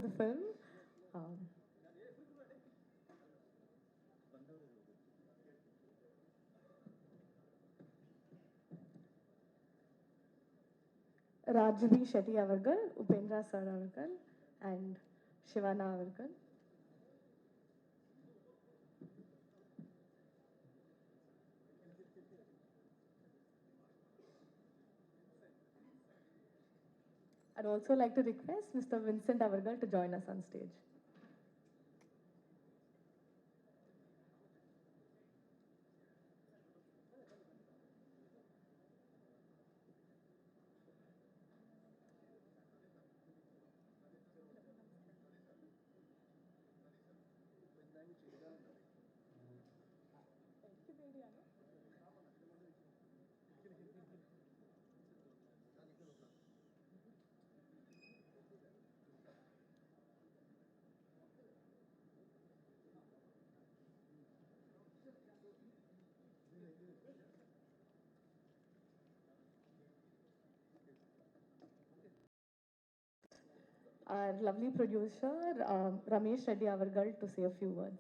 the film. Um, Rajvi Shetty Avargal, Upendra Sir Avargal, and Shivana Avargal. I'd also like to request Mr. Vincent Avargal to join us on stage. Our lovely producer, Ramesh Reddy Avargal, to say a few words.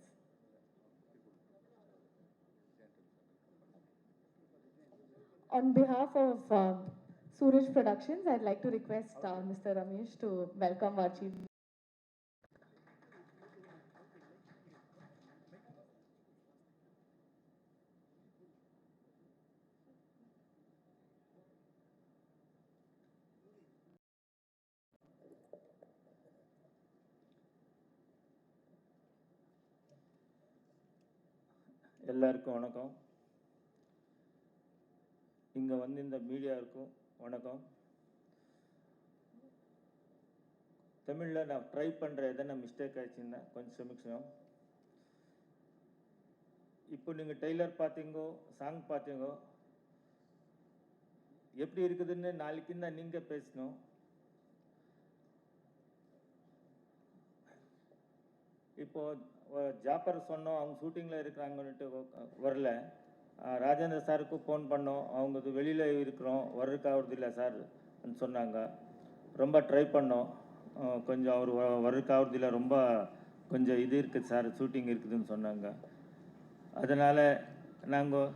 On behalf of Suraj Productions, I'd like to request Mr. Ramesh to welcome our chief. எல்லாருக்கும் வணக்கம். இங்கே வந்து இந்த மீடியாவுக்கும் வணக்கம். தமிழில் நான் try பண்ணுற எதனா மிஸ்டேக் ஆயிடுச்சுன்னா கொஞ்சம் க்ஷமிக்கணும். இப்போ நீங்கள் டெய்லர் பார்த்தீங்கோ, சாங் பார்த்தீங்கோ, எப்படி இருக்குதுன்னு நாளைக்கு தான் நீங்கள் பேசணும். இப்போது ஜாப்பர் சொன்னோம், அவங்க ஷூட்டிங்கில் இருக்கிறாங்கன்னுட்டு வரல. ராஜேந்திர சாருக்கு ஃபோன் பண்ணோம், அவங்க வெளியில் இருக்கிறோம், வர்றதுக்காகிறது இல்லை சார் சொன்னாங்க. ரொம்ப ட்ரை பண்ணோம், கொஞ்சம் அவர் வர்றதுக்காகிறது இல்லை, ரொம்ப கொஞ்சம் இது இருக்குது சார், ஷூட்டிங் இருக்குதுன்னு சொன்னாங்க. அதனால் நாங்கள்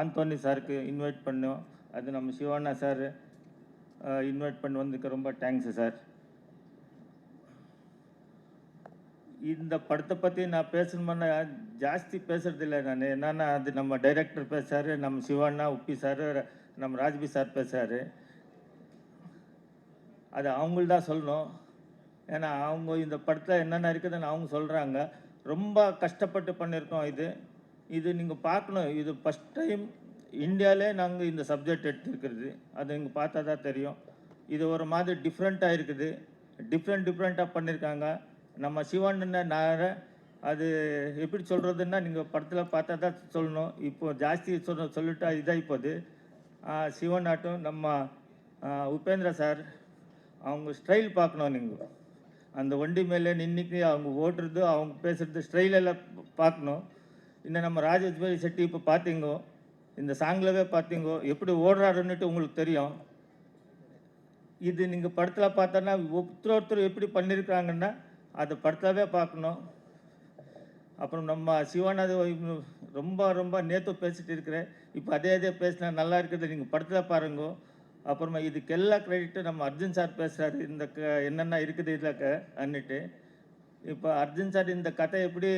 ஆந்தோனி சாருக்கு இன்வைட் பண்ணோம். அது நம்ம சிவானா சார் இன்வைட் பண்ணி வந்ததுக்கு ரொம்ப தேங்க்ஸு சார். இந்த படத்தை பற்றி நான் பேசணுமுன்னா ஜாஸ்தி பேசுகிறதில்ல நான். என்னென்னா அது நம்ம டைரக்டர் பேசுகிறாரு, நம்ம சிவானா உப்பி சார், நம்ம ராஜ்பி சார் பேசுகிறாரு. அது அவங்கள்தான் சொல்லணும். ஏன்னா அவங்க இந்த படத்தில் என்னென்ன இருக்குதுன்னு அவங்க சொல்கிறாங்க. ரொம்ப கஷ்டப்பட்டு பண்ணியிருக்கோம். இது நீங்கள் பார்க்கணும். இது ஃபஸ்ட் டைம் இந்தியாவிலே நாங்கள் இந்த சப்ஜெக்ட் எடுத்துருக்கிறது. அது இங்கே பார்த்தா தான் தெரியும். இது ஒரு மாதிரி டிஃப்ரெண்ட்டாக இருக்குது. டிஃப்ரெண்ட்டாக பண்ணியிருக்காங்க. நம்ம சிவானண்ணன் அது எப்படி சொல்கிறதுன்னா நீங்கள் படத்தில் பார்த்தா தான் சொல்லணும். இப்போது ஜாஸ்தி சொல்லிட்டா இதாகி போகுது. சிவனாட்டும் நம்ம உபேந்திரா சார் அவங்க ஸ்டைல் பார்க்கணும். நீங்கள் அந்த வண்டி மேலே நின்றுக்கு அவங்க ஓட்டுறது, அவங்க பேசுகிறது ஸ்டைலெல்லாம் பார்க்கணும். இன்னும் நம்ம ராஜேஸ்வரி செட்டி இப்போ பார்த்தீங்கோ, இந்த சாங்கிலவே பார்த்தீங்கோ எப்படி ஓடுறாருன்னுட்டு உங்களுக்கு தெரியும். இது நீங்கள் படத்தில் பார்த்தோன்னா ஒருத்தர் எப்படி பண்ணியிருக்காங்கன்னா அது படத்தாவே பார்க்கணும். அப்புறம் நம்ம சிவானது ரொம்ப நேற்று பேசிட்டு இருக்கிறேன். இப்போ அதே பேசினா நல்லா இருக்குது, நீங்கள் படத்தில் பாருங்கோ. அப்புறமா இதுக்கெல்லாம் கிரெடிட்டு நம்ம அர்ஜுன் சார் பேசுகிறாரு. இந்த என்னென்ன இருக்குது இதில் அன்னிட்டு. இப்போ அர்ஜுன் சார் இந்த கதை எப்படி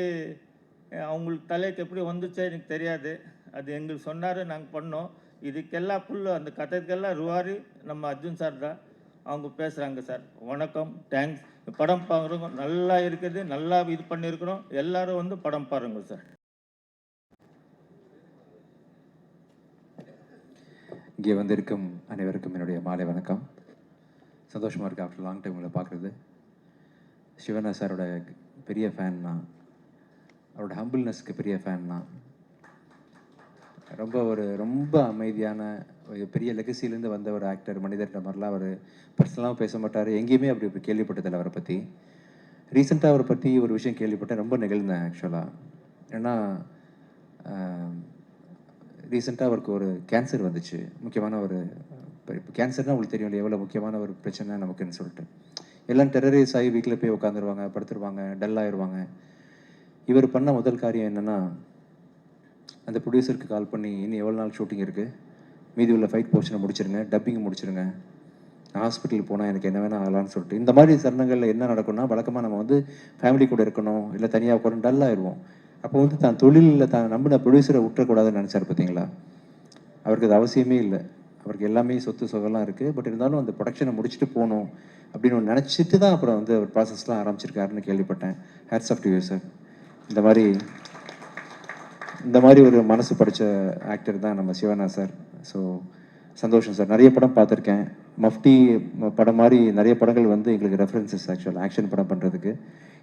அவங்களுக்கு தலைக்கு எப்படி வந்துச்சோ எனக்கு தெரியாது. அது எங்களுக்கு சொன்னார், நாங்கள் பண்ணோம். இதுக்கெல்லாம் ஃபுல்லு அந்த கதைக்கெல்லாம் ருவாரி நம்ம அர்ஜுன் சார் தான். அவங்க பேசுகிறாங்க சார். வணக்கம், தேங்க்ஸ். படம் பாருங்க, நல்லா இருக்குது, நல்லா இது பண்ணியிருக்கிறோம். எல்லாரும் வந்து படம் பாருங்க சார். இங்கே வந்திருக்கும் அனைவருக்கும் என்னுடைய மாலை வணக்கம். சந்தோஷமாக இருக்குது ஆஃப்டர் லாங் டைம் உங்களை பார்க்குறது. சிவனா சாரோட பெரிய ஃபேன் நான். அவரோட ஹம்பிள்னஸ்க்கு பெரிய ஃபேன் நான். ரொம்ப அமைதியான ஒரு பெரிய லெகசிலேருந்து வந்த ஒரு ஆக்டர், மனிதர்கிட்ட மாதிரிலாம் அவர் பர்சனலாகவும் பேச மாட்டார். எங்கேயுமே அப்படி கேள்விப்பட்டதில்லை அவரை பற்றி. ரீசெண்டாக அவரை பற்றி ஒரு விஷயம் கேள்விப்பட்டேன், ரொம்ப நிகழ்ந்தேன் ஆக்சுவலாக. ஏன்னா ரீசெண்டாக அவருக்கு ஒரு கேன்சர் வந்துச்சு. முக்கியமான ஒரு இப்போ கேன்சர்னால் உங்களுக்கு தெரியும் எவ்வளோ முக்கியமான ஒரு பிரச்சனை நமக்குன்னு சொல்லிட்டு. எல்லாம் டெரரைஸ் ஆகி வீட்டில் போய் உட்காந்துருவாங்க, படுத்துருவாங்க, டல் ஆயிடுவாங்க. இவர் பண்ண முதல் காரியம் என்னென்னா, அந்த ப்ரொடியூசருக்கு கால் பண்ணி, இன்னும் எவ்வளோ நாள் ஷூட்டிங் இருக்குது, மீதி உள்ள ஃபைட் போர்ஷனை முடிச்சிருங்க, டப்பிங் முடிச்சிருங்க, ஹாஸ்பிட்டலுக்கு போனால் எனக்கு என்ன வேணால் ஆகலான்னு சொல்லிட்டு. இந்த மாதிரி தருணங்களில் என்ன நடக்கும்னா, வழக்கமாக நம்ம வந்து ஃபேமிலி கூட இருக்கணும், இல்லை தனியாக உட்காந்து டல் ஆயிடுவோம். அப்போ வந்து தான் தொழிலில் தான் நம்பின ப்ரொடியூசரை விட்டுறக்கூடாதுன்னு நினச்சார் பார்த்தீங்களா. அவருக்கு அது அவசியமே இல்லை. அவருக்கு எல்லாமே சொத்து சுகம்லாம் இருக்குது. பட் இருந்தாலும் அந்த ப்ரொடக்ஷனை முடிச்சுட்டு போகணும் அப்படின்னு ஒன்று நினச்சிட்டு தான் அப்புறம் வந்து அவர் ப்ராசஸ்லாம் ஆரம்பிச்சிருக்காருன்னு கேள்விப்பட்டேன். Hats off to you sir. இந்த மாதிரி ஒரு மனசு படித்த ஆக்டர் தான் நம்ம சிவனா சார். ஸோ சந்தோஷம் சார். நிறைய படம் பார்த்துருக்கேன். மஃப்டி படம் மாதிரி நிறைய படங்கள் வந்து எங்களுக்கு ரெஃபரன்சஸ் ஆக்சுவல் ஆக்ஷன் படம் பண்ணுறதுக்கு.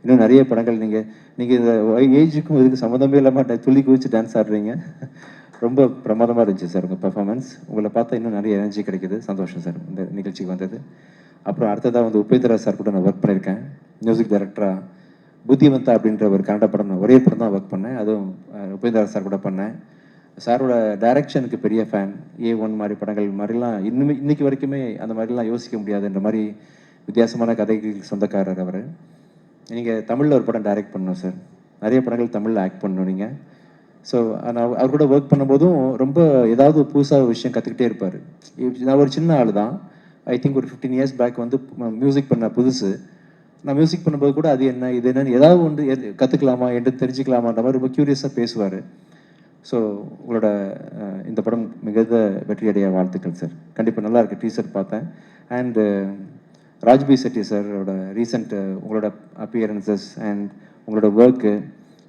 இன்னும் நிறைய படங்கள் நீங்கள் இந்த ஏஜுக்கும் இதுக்கு சம்மந்தமே இல்லாமல் துள்ளி குதிச்சு டான்ஸ் ஆடுறீங்க. ரொம்ப பிரமாதமாக இருந்துச்சு சார் உங்கள் பெர்ஃபார்மன்ஸ். உங்களை பார்த்தா இன்னும் நிறைய எனர்ஜி கிடைக்குது. சந்தோஷம் சார் இந்த நிகழ்ச்சிக்கு வந்தது. அப்புறம் அடுத்ததாக வந்து உபேந்திரா சார் கூட நான் ஒர்க் பண்ணியிருக்கேன் மியூசிக் டைரக்டராக. புத்திவந்தா அப்படின்ற ஒரு கன்னட படம் நான் ஒரே படம் தான் ஒர்க் பண்ணேன். அதுவும் உபேந்திரா சார் கூட பண்ணேன். சாரோட டைரக்ஷனுக்கு பெரிய ஃபேன். A1 மாதிரி படங்கள் மாதிரிலாம் இன்னைக்கு வரைக்குமே அந்த மாதிரிலாம் யோசிக்க முடியாதுன்ற மாதிரி வித்தியாசமான கதைகளுக்கு சொந்தக்காரர் அவர். நீங்கள் தமிழில் ஒரு படம் டைரக்ட் பண்ணணும் சார். நிறைய படங்கள் தமிழில் ஆக்ட் பண்ணணும் நீங்கள். ஸோ நான் அவர் கூட ஒர்க் பண்ணும்போதும் ரொம்ப ஏதாவது புதுசாக விஷயம் கற்றுக்கிட்டே இருப்பார். நான் ஒரு சின்ன ஆள் தான். ஐ திங்க் ஒரு 15 இயர்ஸ் பேக் வந்து மியூசிக் பண்ண புதுசு. நான் மியூசிக் பண்ணும்போது கூட அது என்ன இது என்னன்னு ஏதாவது ஒன்று கற்றுக்கலாமா என்று தெரிஞ்சுக்கலாமான்ற மாதிரி ரொம்ப க்யூரியஸாக பேசுவார். ஸோ உங்களோட இந்த படம் மிகுந்த வெற்றியடைய வாழ்த்துக்கள் சார். கண்டிப்பாக நல்லா இருக்குது. டீசர் பார்த்தேன். அண்டு ராஜ்பி செட்டி சாரோட ரீசெண்ட் உங்களோட அப்பியரன்சஸ் அண்ட் உங்களோட ஒர்க்கு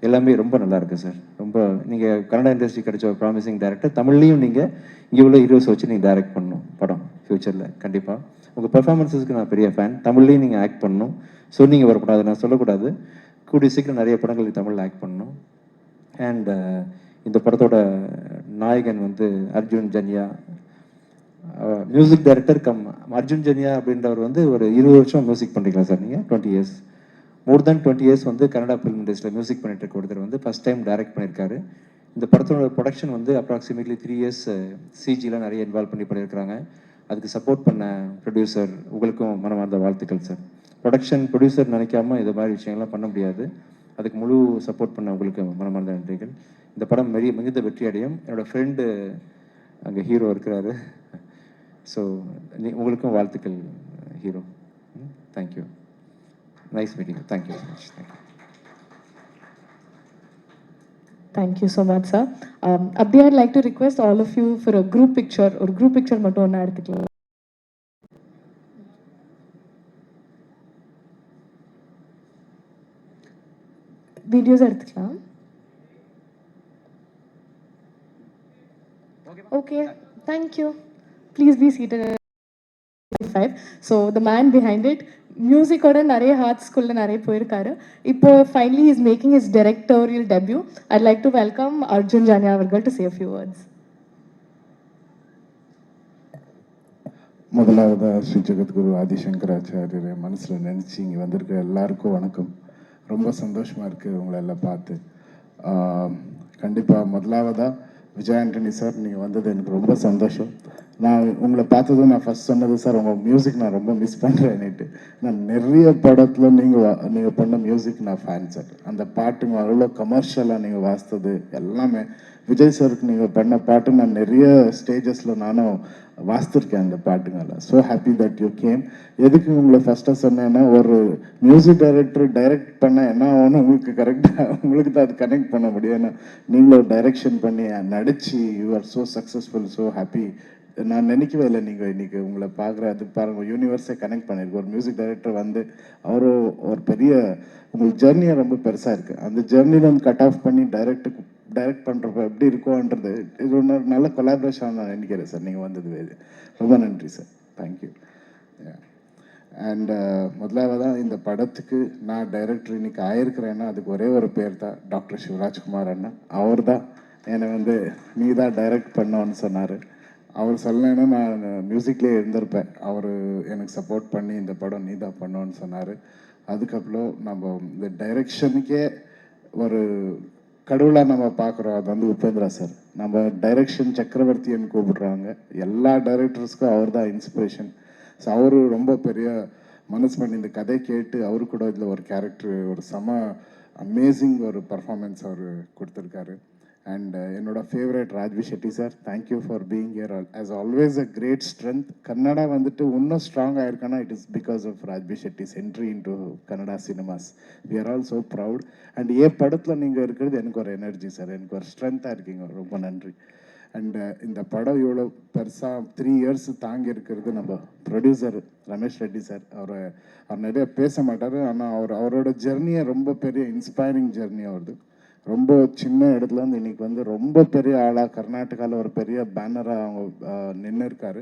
எல்லாமே ரொம்ப நல்லா இருக்குது சார். ரொம்ப நீங்கள் கன்னட இண்டஸ்ட்ரி கிடைச்ச ஒரு ப்ராமிசிங் டைரக்டர். தமிழ்லையும் நீங்கள் இங்கே உள்ள ஹீரோஸ் வச்சு நீங்கள் டைரக்ட் பண்ணணும் படம் ஃப்யூச்சரில். கண்டிப்பாக உங்கள் பெர்ஃபார்மன்ஸஸ்க்கு நான் பெரிய ஃபேன். தமிழ்லையும் நீங்கள் ஆக்ட் பண்ணணும். சொன்னீங்க வரக்கூடாது, நான் சொல்லக்கூடாது. கூடிய சீக்கிரம் நிறைய படங்கள் தமிழில் ஆக்ட் பண்ணணும். அண்ட் இந்த படத்தோட நாயகன் வந்து Arjun Janya, music director cum Arjun Janya அப்படின்றவர் வந்து ஒரு 20 வருஷம் மியூசிக் பண்ணுறீங்களா சார் நீங்கள்? 20 இயர்ஸ், மோர் தென் 20 இயர்ஸ் வந்து கன்னடா ஃபிலிம் இண்டஸ்ட்ரியில் மியூசிக் பண்ணிட்டு இருக்க ஒருத்தர் வந்து ஃபஸ்ட் டைம் டைரக்ட் பண்ணியிருக்காரு. இந்த படத்தோட ப்ரொடக்ஷன் வந்து அப்ராக்சிமேட்லி 3 இயர்ஸ் சிஜிலாம் நிறைய இன்வால்வ் பண்ணியிருக்காங்க. அதுக்கு சப்போர்ட் பண்ண ப்ரொடியூசர் உங்களுக்கும் மனமார்ந்த வாழ்த்துக்கள் சார். ப்ரொடியூசர் நினைக்காம இது மாதிரி விஷயங்கள்லாம் பண்ண முடியாது. அதுக்கு முழு சப்போர்ட் பண்ண உங்களுக்கு மனமார்ந்த நன்றிகள். இந்த படம் மிகுந்த வெற்றி அடையும். என்னோடய ஃப்ரெண்டு அங்கே ஹீரோ இருக்கிறாரு. ஸோ உங்களுக்கும் வாழ்த்துக்கள் hero. Thank you. Nice meeting. Thank you so much. Thank you. Thank you so much, sir. Abdi, I'd like to request all of you for a group picture, or group picture மட்டும் ஒண்ணா எடுத்துக்கலாம். Videos எடுத்துக்கலாம். Okay, thank you. Please be seated. So the man behind it, music oda நிறைய ஹார்ட்ஸ்குள்ள நிறைய போயிருக்காரு. இப்போ finally he is making his directorial debut. I'd like to welcome Arjun Janya அவர்கள் to say a few words. முதலாவதா ஸ்ரீ ஜெகத்குரு ஆதிசங்கராச்சாரியரை மனசில் நினச்சி இங்கே வந்திருக்க எல்லாருக்கும் வணக்கம். ரொம்ப சந்தோஷமாக இருக்குது உங்களை எல்லாம் பார்த்து. கண்டிப்பாக முதலாவதாக விஜய் ஆண்டனி சார், நீங்கள் வந்தது எனக்கு ரொம்ப சந்தோஷம். நான் உங்களை பார்த்ததும் நான் ஃபஸ்ட் சொன்னது சார், உங்கள் மியூசிக் நான் ரொம்ப மிஸ் பண்ணுறேன்னுட்டு. நான் நிறைய படத்தில் நீங்கள் பண்ண மியூசிக் நான் ஃபேன் சார். அந்த பாட்டுங்க அவ்வளோ கமர்ஷியலாக நீங்கள் வாசித்தது எல்லாமே. விஜய் சாருக்கு நீங்கள் பண்ண பாட்டு நான் நிறைய ஸ்டேஜஸில் நானும் வாசித்திருக்கேன் அந்த பாட்டுங்கெல்லாம். So happy that you came. எதுக்கு உங்களை ஃபஸ்ட்டாக சொன்னேன்னா, ஒரு மியூசிக் டைரக்டர் டைரக்ட் பண்ண என்ன ஆகணும் உங்களுக்கு கரெக்டாக உங்களுக்கு தான் அது கனெக்ட் பண்ண முடியும். ஏன்னா நீங்களும் டைரக்ஷன் பண்ணி நடிச்சு you are so successful. So happy. நான் நினைக்கவே இல்லை நீங்கள் இன்றைக்கி உங்களை பார்க்குறது பாருங்கள், யூனிவர்ஸை கனெக்ட் பண்ணியிருக்கு. ஒரு மியூசிக் டைரக்டர் வந்து அவரும் ஒரு பெரிய உங்களுக்கு ஜேர்னியை ரொம்ப பெருசாக இருக்குது. அந்த ஜேர்னியில் வந்து கட் ஆஃப் பண்ணி டைரக்ட் பண்ணுறப்ப எப்படி இருக்கோன்றது இது ஒன்று நல்ல கொலாபரேஷன் நான் நினைக்கிறேன் சார். நீங்கள் வந்தது ரொம்ப நன்றி சார். தேங்க்யூ. அண்ட் முதலாவதாக இந்த படத்துக்கு நான் டைரக்டர் இன்னைக்கு ஆயிருக்கிறேன்னா அதுக்கு ஒரே ஒரு பேர் தான், டாக்டர் சிவராஜ்குமார் அண்ணா. அவர் தான் என்னை வந்து நீ தான் டைரக்ட் பண்ணோன்னு சொன்னார். அவர் சொல்லலைன்னா நான் மியூசிக்லேயே இருந்திருப்பேன். அவர் எனக்கு சப்போர்ட் பண்ணி இந்த படம் நீ தான் பண்ணோன்னு சொன்னார். அதுக்கப்புறம் நம்ம இந்த டைரக்ஷனுக்கே ஒரு கடவுளாக நம்ம பார்க்குறோம். அது வந்து உபேந்திரா சார். நம்ம டைரக்ஷன் சக்கரவர்த்தின்னு கூப்பிடுறாங்க. எல்லா டைரக்டர்ஸ்க்கும் அவர் தான் இன்ஸ்பிரேஷன். ஸோ அவர் ரொம்ப பெரிய மனசு பண்ணி இந்த கதை கேட்டு அவரு கூட இதில் ஒரு கேரக்டர் ஒரு அமேசிங் ஒரு பர்ஃபார்மன்ஸ் அவர் கொடுத்துருக்காரு. அண்ட் என்னோட favourite Raj B Shetty sir, thank you for being here. As always a great strength. Kannada வந்துட்டு இன்னும் ஸ்ட்ராங் ஆயிருக்கானா it is because of Raj B Shetty's entry into Kannada cinemas. We are all so proud. And படத்தில் நீங்கள் இருக்கிறது எனக்கு ஒரு எனர்ஜி சார், எனக்கு ஒரு ஸ்ட்ரென்த்தாக இருக்கீங்க, ரொம்ப நன்றி. அண்டு இந்த படம் இவ்வளோ பெருசாக 3 இயர்ஸ் தாங்கி இருக்கிறது நம்ம ப்ரொடியூசர் ரமேஷ் ரெட்டி சார். அவர் நிறைய பேச மாட்டார், ஆனால் அவரோட ஜெர்னியை ரொம்ப பெரிய இன்ஸ்பைரிங் ஜெர்னி அவரது. ரொம்ப சின்ன இடத்துலேருந்து இன்னைக்கு வந்து ரொம்ப பெரிய ஆளாக கர்நாடகாவில் ஒரு பெரிய பேனராக அவங்க நின்று இருக்காரு.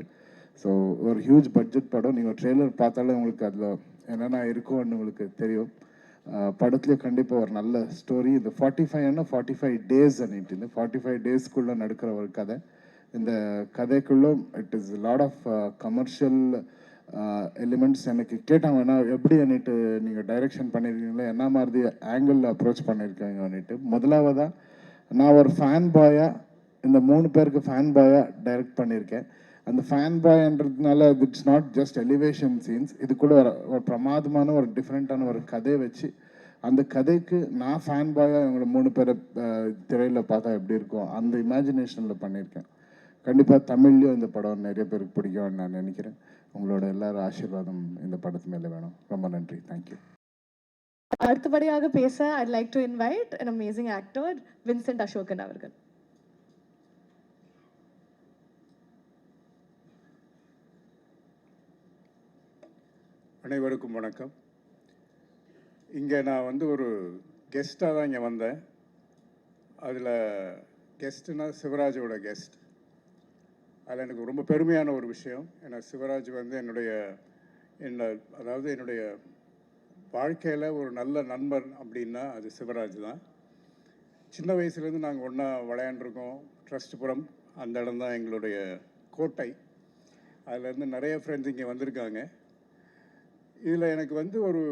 ஸோ ஒரு ஹியூஜ் பட்ஜெட் படம். நீங்கள் ட்ரெய்லர் பார்த்தாலே உங்களுக்கு அதில் என்னென்ன இருக்கும்னு உங்களுக்கு தெரியும். படத்துலேயே கண்டிப்பாக ஒரு நல்ல ஸ்டோரி. இந்த 45 டேஸ் அன்னிட்டு இந்த 45 டேஸ்க்குள்ளே நடக்கிற ஒரு கதை. இந்த கதைக்குள்ளே it is lot of commercial elements. எனக்கு கேட்டாங்கன்னா எப்படி அன்னிட்டு நீங்கள் டைரெக்ஷன் பண்ணியிருக்கீங்களா, என்ன மாதிரி ஆங்கிளில் அப்ரோச் பண்ணியிருக்கீங்க அன்னிட்டு. முதலாவதாக நான் ஒரு ஃபேன் பாயாக இந்த 3 பேருக்கு ஃபேன் பாயாக டைரக்ட் பண்ணியிருக்கேன். அந்த ஃபேன் பாய்ன்றதுனால it's not just elevation scenes, இது கூட ஒரு பிரமாதமான ஒரு டிஃப்ரெண்ட்டான ஒரு கதையை வச்சு அந்த கதைக்கு நான் ஃபேன் பாயாக இவங்களை 3 பேரை திரையில் பார்த்தா எப்படி இருக்கும் அந்த இமேஜினேஷனில் பண்ணியிருக்கேன். கண்டிப்பாக தமிழ்லேயும் இந்த படம் நிறைய பேருக்கு பிடிக்கும்னு நான் நினைக்கிறேன். உங்களோட எல்லாரும் ஆசீர்வாதம் இந்த படத்து மேலே வேணும். ரொம்ப நன்றி, தேங்க்யூ. அடுத்தபடியாக பேச I'd like to invite an amazing actor, Vincent Ashokan அவர்கள். அனைவருக்கும் வணக்கம். இங்கே நான் வந்து ஒரு கெஸ்ட்டாக தான் இங்கே வந்தேன். அதில் கெஸ்ட்டுனா சிவராஜோட கெஸ்ட். அதில் எனக்கு ரொம்ப பெருமையான ஒரு விஷயம். ஏன்னா சிவராஜ் வந்து என்னுடைய வாழ்க்கையில் ஒரு நல்ல நண்பன் அப்படின்னா அது சிவராஜ் தான். சின்ன வயசுலேருந்து நாங்கள் ஒன்றா விளையாண்டுருக்கோம். ட்ரஸ்ட்புரம் அந்த இடம் தான் எங்களுடைய கோட்டை. அதிலேருந்து நிறைய ஃப்ரெண்ட்ஸ் இங்கே வந்திருக்காங்க. இதில் எனக்கு வந்து ஒரு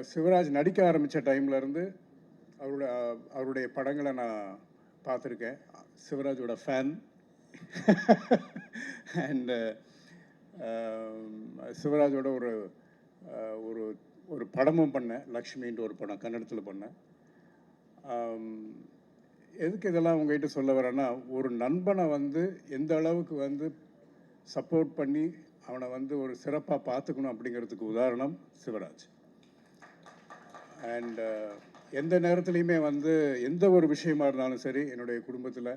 சிவராஜ் நடிக்க ஆரம்பித்த டைம்லேருந்து அவருடைய படங்களை நான் பார்த்துருக்கேன். சிவராஜோட ஃபேன். அண்டு சிவராஜோட ஒரு ஒரு ஒரு படமும் பண்ணேன், லக்ஷ்மின்ற ஒரு படம் கன்னடத்தில் பண்ணேன். எதுக்கு இதெல்லாம் உங்கள்கிட்ட சொல்ல வரேன்னா, ஒரு நண்பனை வந்து எந்த அளவுக்கு வந்து சப்போர்ட் பண்ணி அவனை வந்து ஒரு சிறப்பாக பார்த்துக்கணும் அப்படிங்கிறதுக்கு உதாரணம் சிவராஜ். அண்ட் எந்த நேரத்துலையுமே வந்து எந்த ஒரு விஷயமா இருந்தாலும் சரி, என்னுடைய குடும்பத்தில்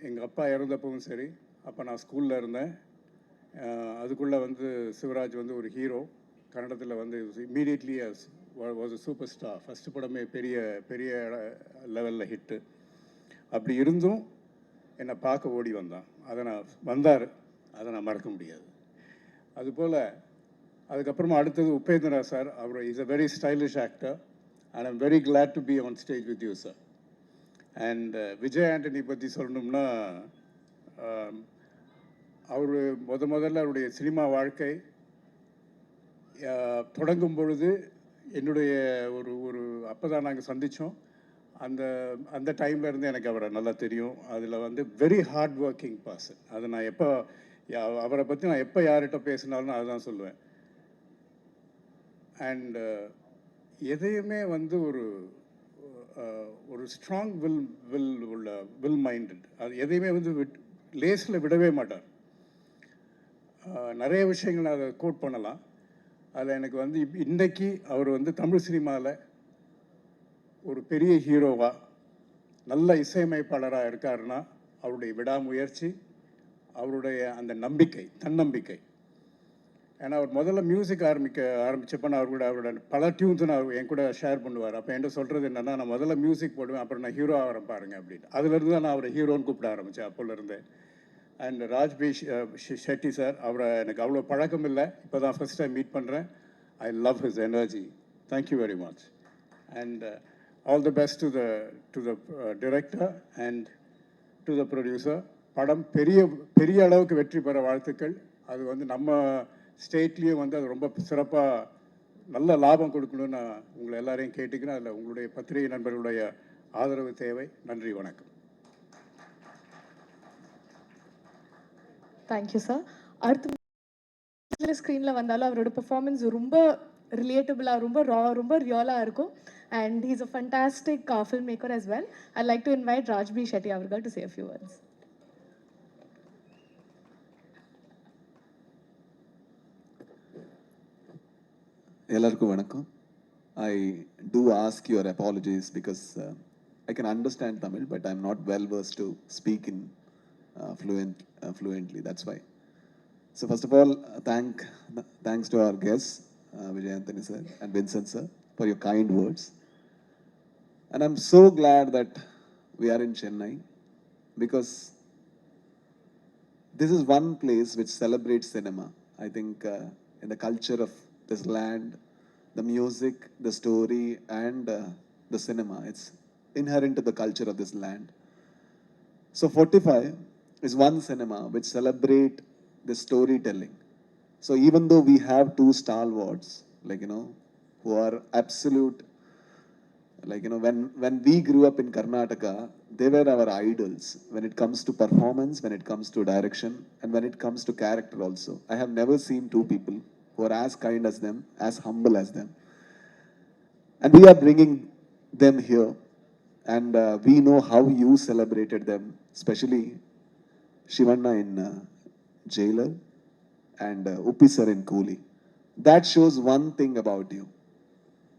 எங்கள் அப்பா இறந்தப்பவும் சரி, அப்போ நான் ஸ்கூலில் இருந்தேன். அதுக்குள்ளே வந்து சிவராஜ் வந்து ஒரு ஹீரோ. கன்னடத்தில் வந்து immediately was a super star. First படமே பெரிய பெரிய லெவலில் ஹிட்டு. அப்படி இருந்தும் என்னை பார்க்க ஓடி வந்தான். அதை நான் மறக்க முடியாது. அதுபோல் அதுக்கப்புறமா அடுத்தது உபேந்திரா சார். அவர் is a very stylish actor and I'm very glad to be on stage with you sir. And Vijay Antony பற்றி சொல்லணும்னா, அவர் முதல்ல அவருடைய சினிமா வாழ்க்கை தொடங்கும் பொழுது என்னுடைய ஒரு அப்போ தான் நாங்கள் சந்தித்தோம். அந்த டைமில் இருந்து எனக்கு அவரை நல்லா தெரியும். அதில் வந்து வெரி ஹார்ட் ஒர்க்கிங் பர்சன். அதை நான் அவரை பற்றி நான் எப்போ யார்கிட்ட பேசினாலும் அதுதான் சொல்லுவேன். அண்ட் எதையுமே வந்து ஒரு ஸ்ட்ராங் வில் மைண்டட். அது எதையுமே வந்து லேஸில் விடவே மாட்டார். நிறைய விஷயங்கள் அதை கோட் பண்ணலாம். அதில் எனக்கு வந்து இன்றைக்கி அவர் வந்து தமிழ் சினிமாவில் ஒரு பெரிய ஹீரோவாக நல்ல இசையமைப்பாளராக இருக்காருன்னா அவருடைய விடாமுயற்சி, அவருடைய அந்த தன்னம்பிக்கை. ஏன்னா அவர் முதல்ல மியூசிக் ஆரம்பித்தப்போ நான் அவரோட பல டியூன்ஸ் நான் என் கூட ஷேர் பண்ணுவார். அப்போ என்கிட்ட சொல்கிறது என்னென்னா, நான் முதல்ல மியூசிக் போடுவேன், அப்புறம் நான் ஹீரோ ஆகிறேன் பாருங்க அப்படின்னு. அதுலேருந்து தான் நான் அவரை ஹீரோன்னு கூப்பிட ஆரம்பித்தேன் அப்போலேருந்து. அண்ட் ராஜ்பி ஷெட்டி சார், அவரை எனக்கு அவ்வளோ பழக்கம் இல்லை, இப்போ தான் ஃபஸ்ட் டைம் மீட் பண்ணுறேன். I love his energy. Thank you very much. And all the best to the director and to the producer. படம் பெரிய அளவுக்கு வெற்றி பெற வாழ்த்துக்கள். அது வந்து நம்ம ஸ்டேட்லேயும் வந்து அது ரொம்ப சிறப்பாக நல்ல லாபம் கொடுக்கணும்னு நான் உங்களை எல்லாரையும் கேட்டுக்கிறேன். அதில் உங்களுடைய பத்திரிகை நண்பர்களுடைய ஆதரவு தேவை. நன்றி, வணக்கம். Thank you sir. அடுத்து ஸ்க்ரீனில் வந்தாலும் அவரோட பெர்ஃபார்மன்ஸ் ரொம்ப ரிலேட்டபிளாக ரொம்ப ரொம்ப ரியலாக இருக்கும். And he's a fantastic film maker as well. I'd like to invite Rajbhi Shetty அவர்கள் to say a few words. எல்லாருக்கும் வணக்கம். I do ask your apologies because I can understand Tamil, but I'm not well versed to speak in fluently. That's why. So first of all, thanks to our guests, Vijay Anthony sir and Vincent sir, for your kind words. And I'm so glad that we are in Chennai because this is one place which celebrates cinema. I think in the culture of this land, the music, the story, and the cinema, it's inherent to the culture of this land. So 45 is one cinema which celebrate the storytelling. So even though we have two stalwarts, like, you know, who are absolute, like, you know, when we grew up in Karnataka, they were our idols when it comes to performance, when it comes to direction, and when it comes to character also. I have never seen two people who are as kind as them, as humble as them. And we are bringing them here. And we know how you celebrated them, especially Shivanna in Jailer and Uppi sir in Coolie. That shows one thing about you.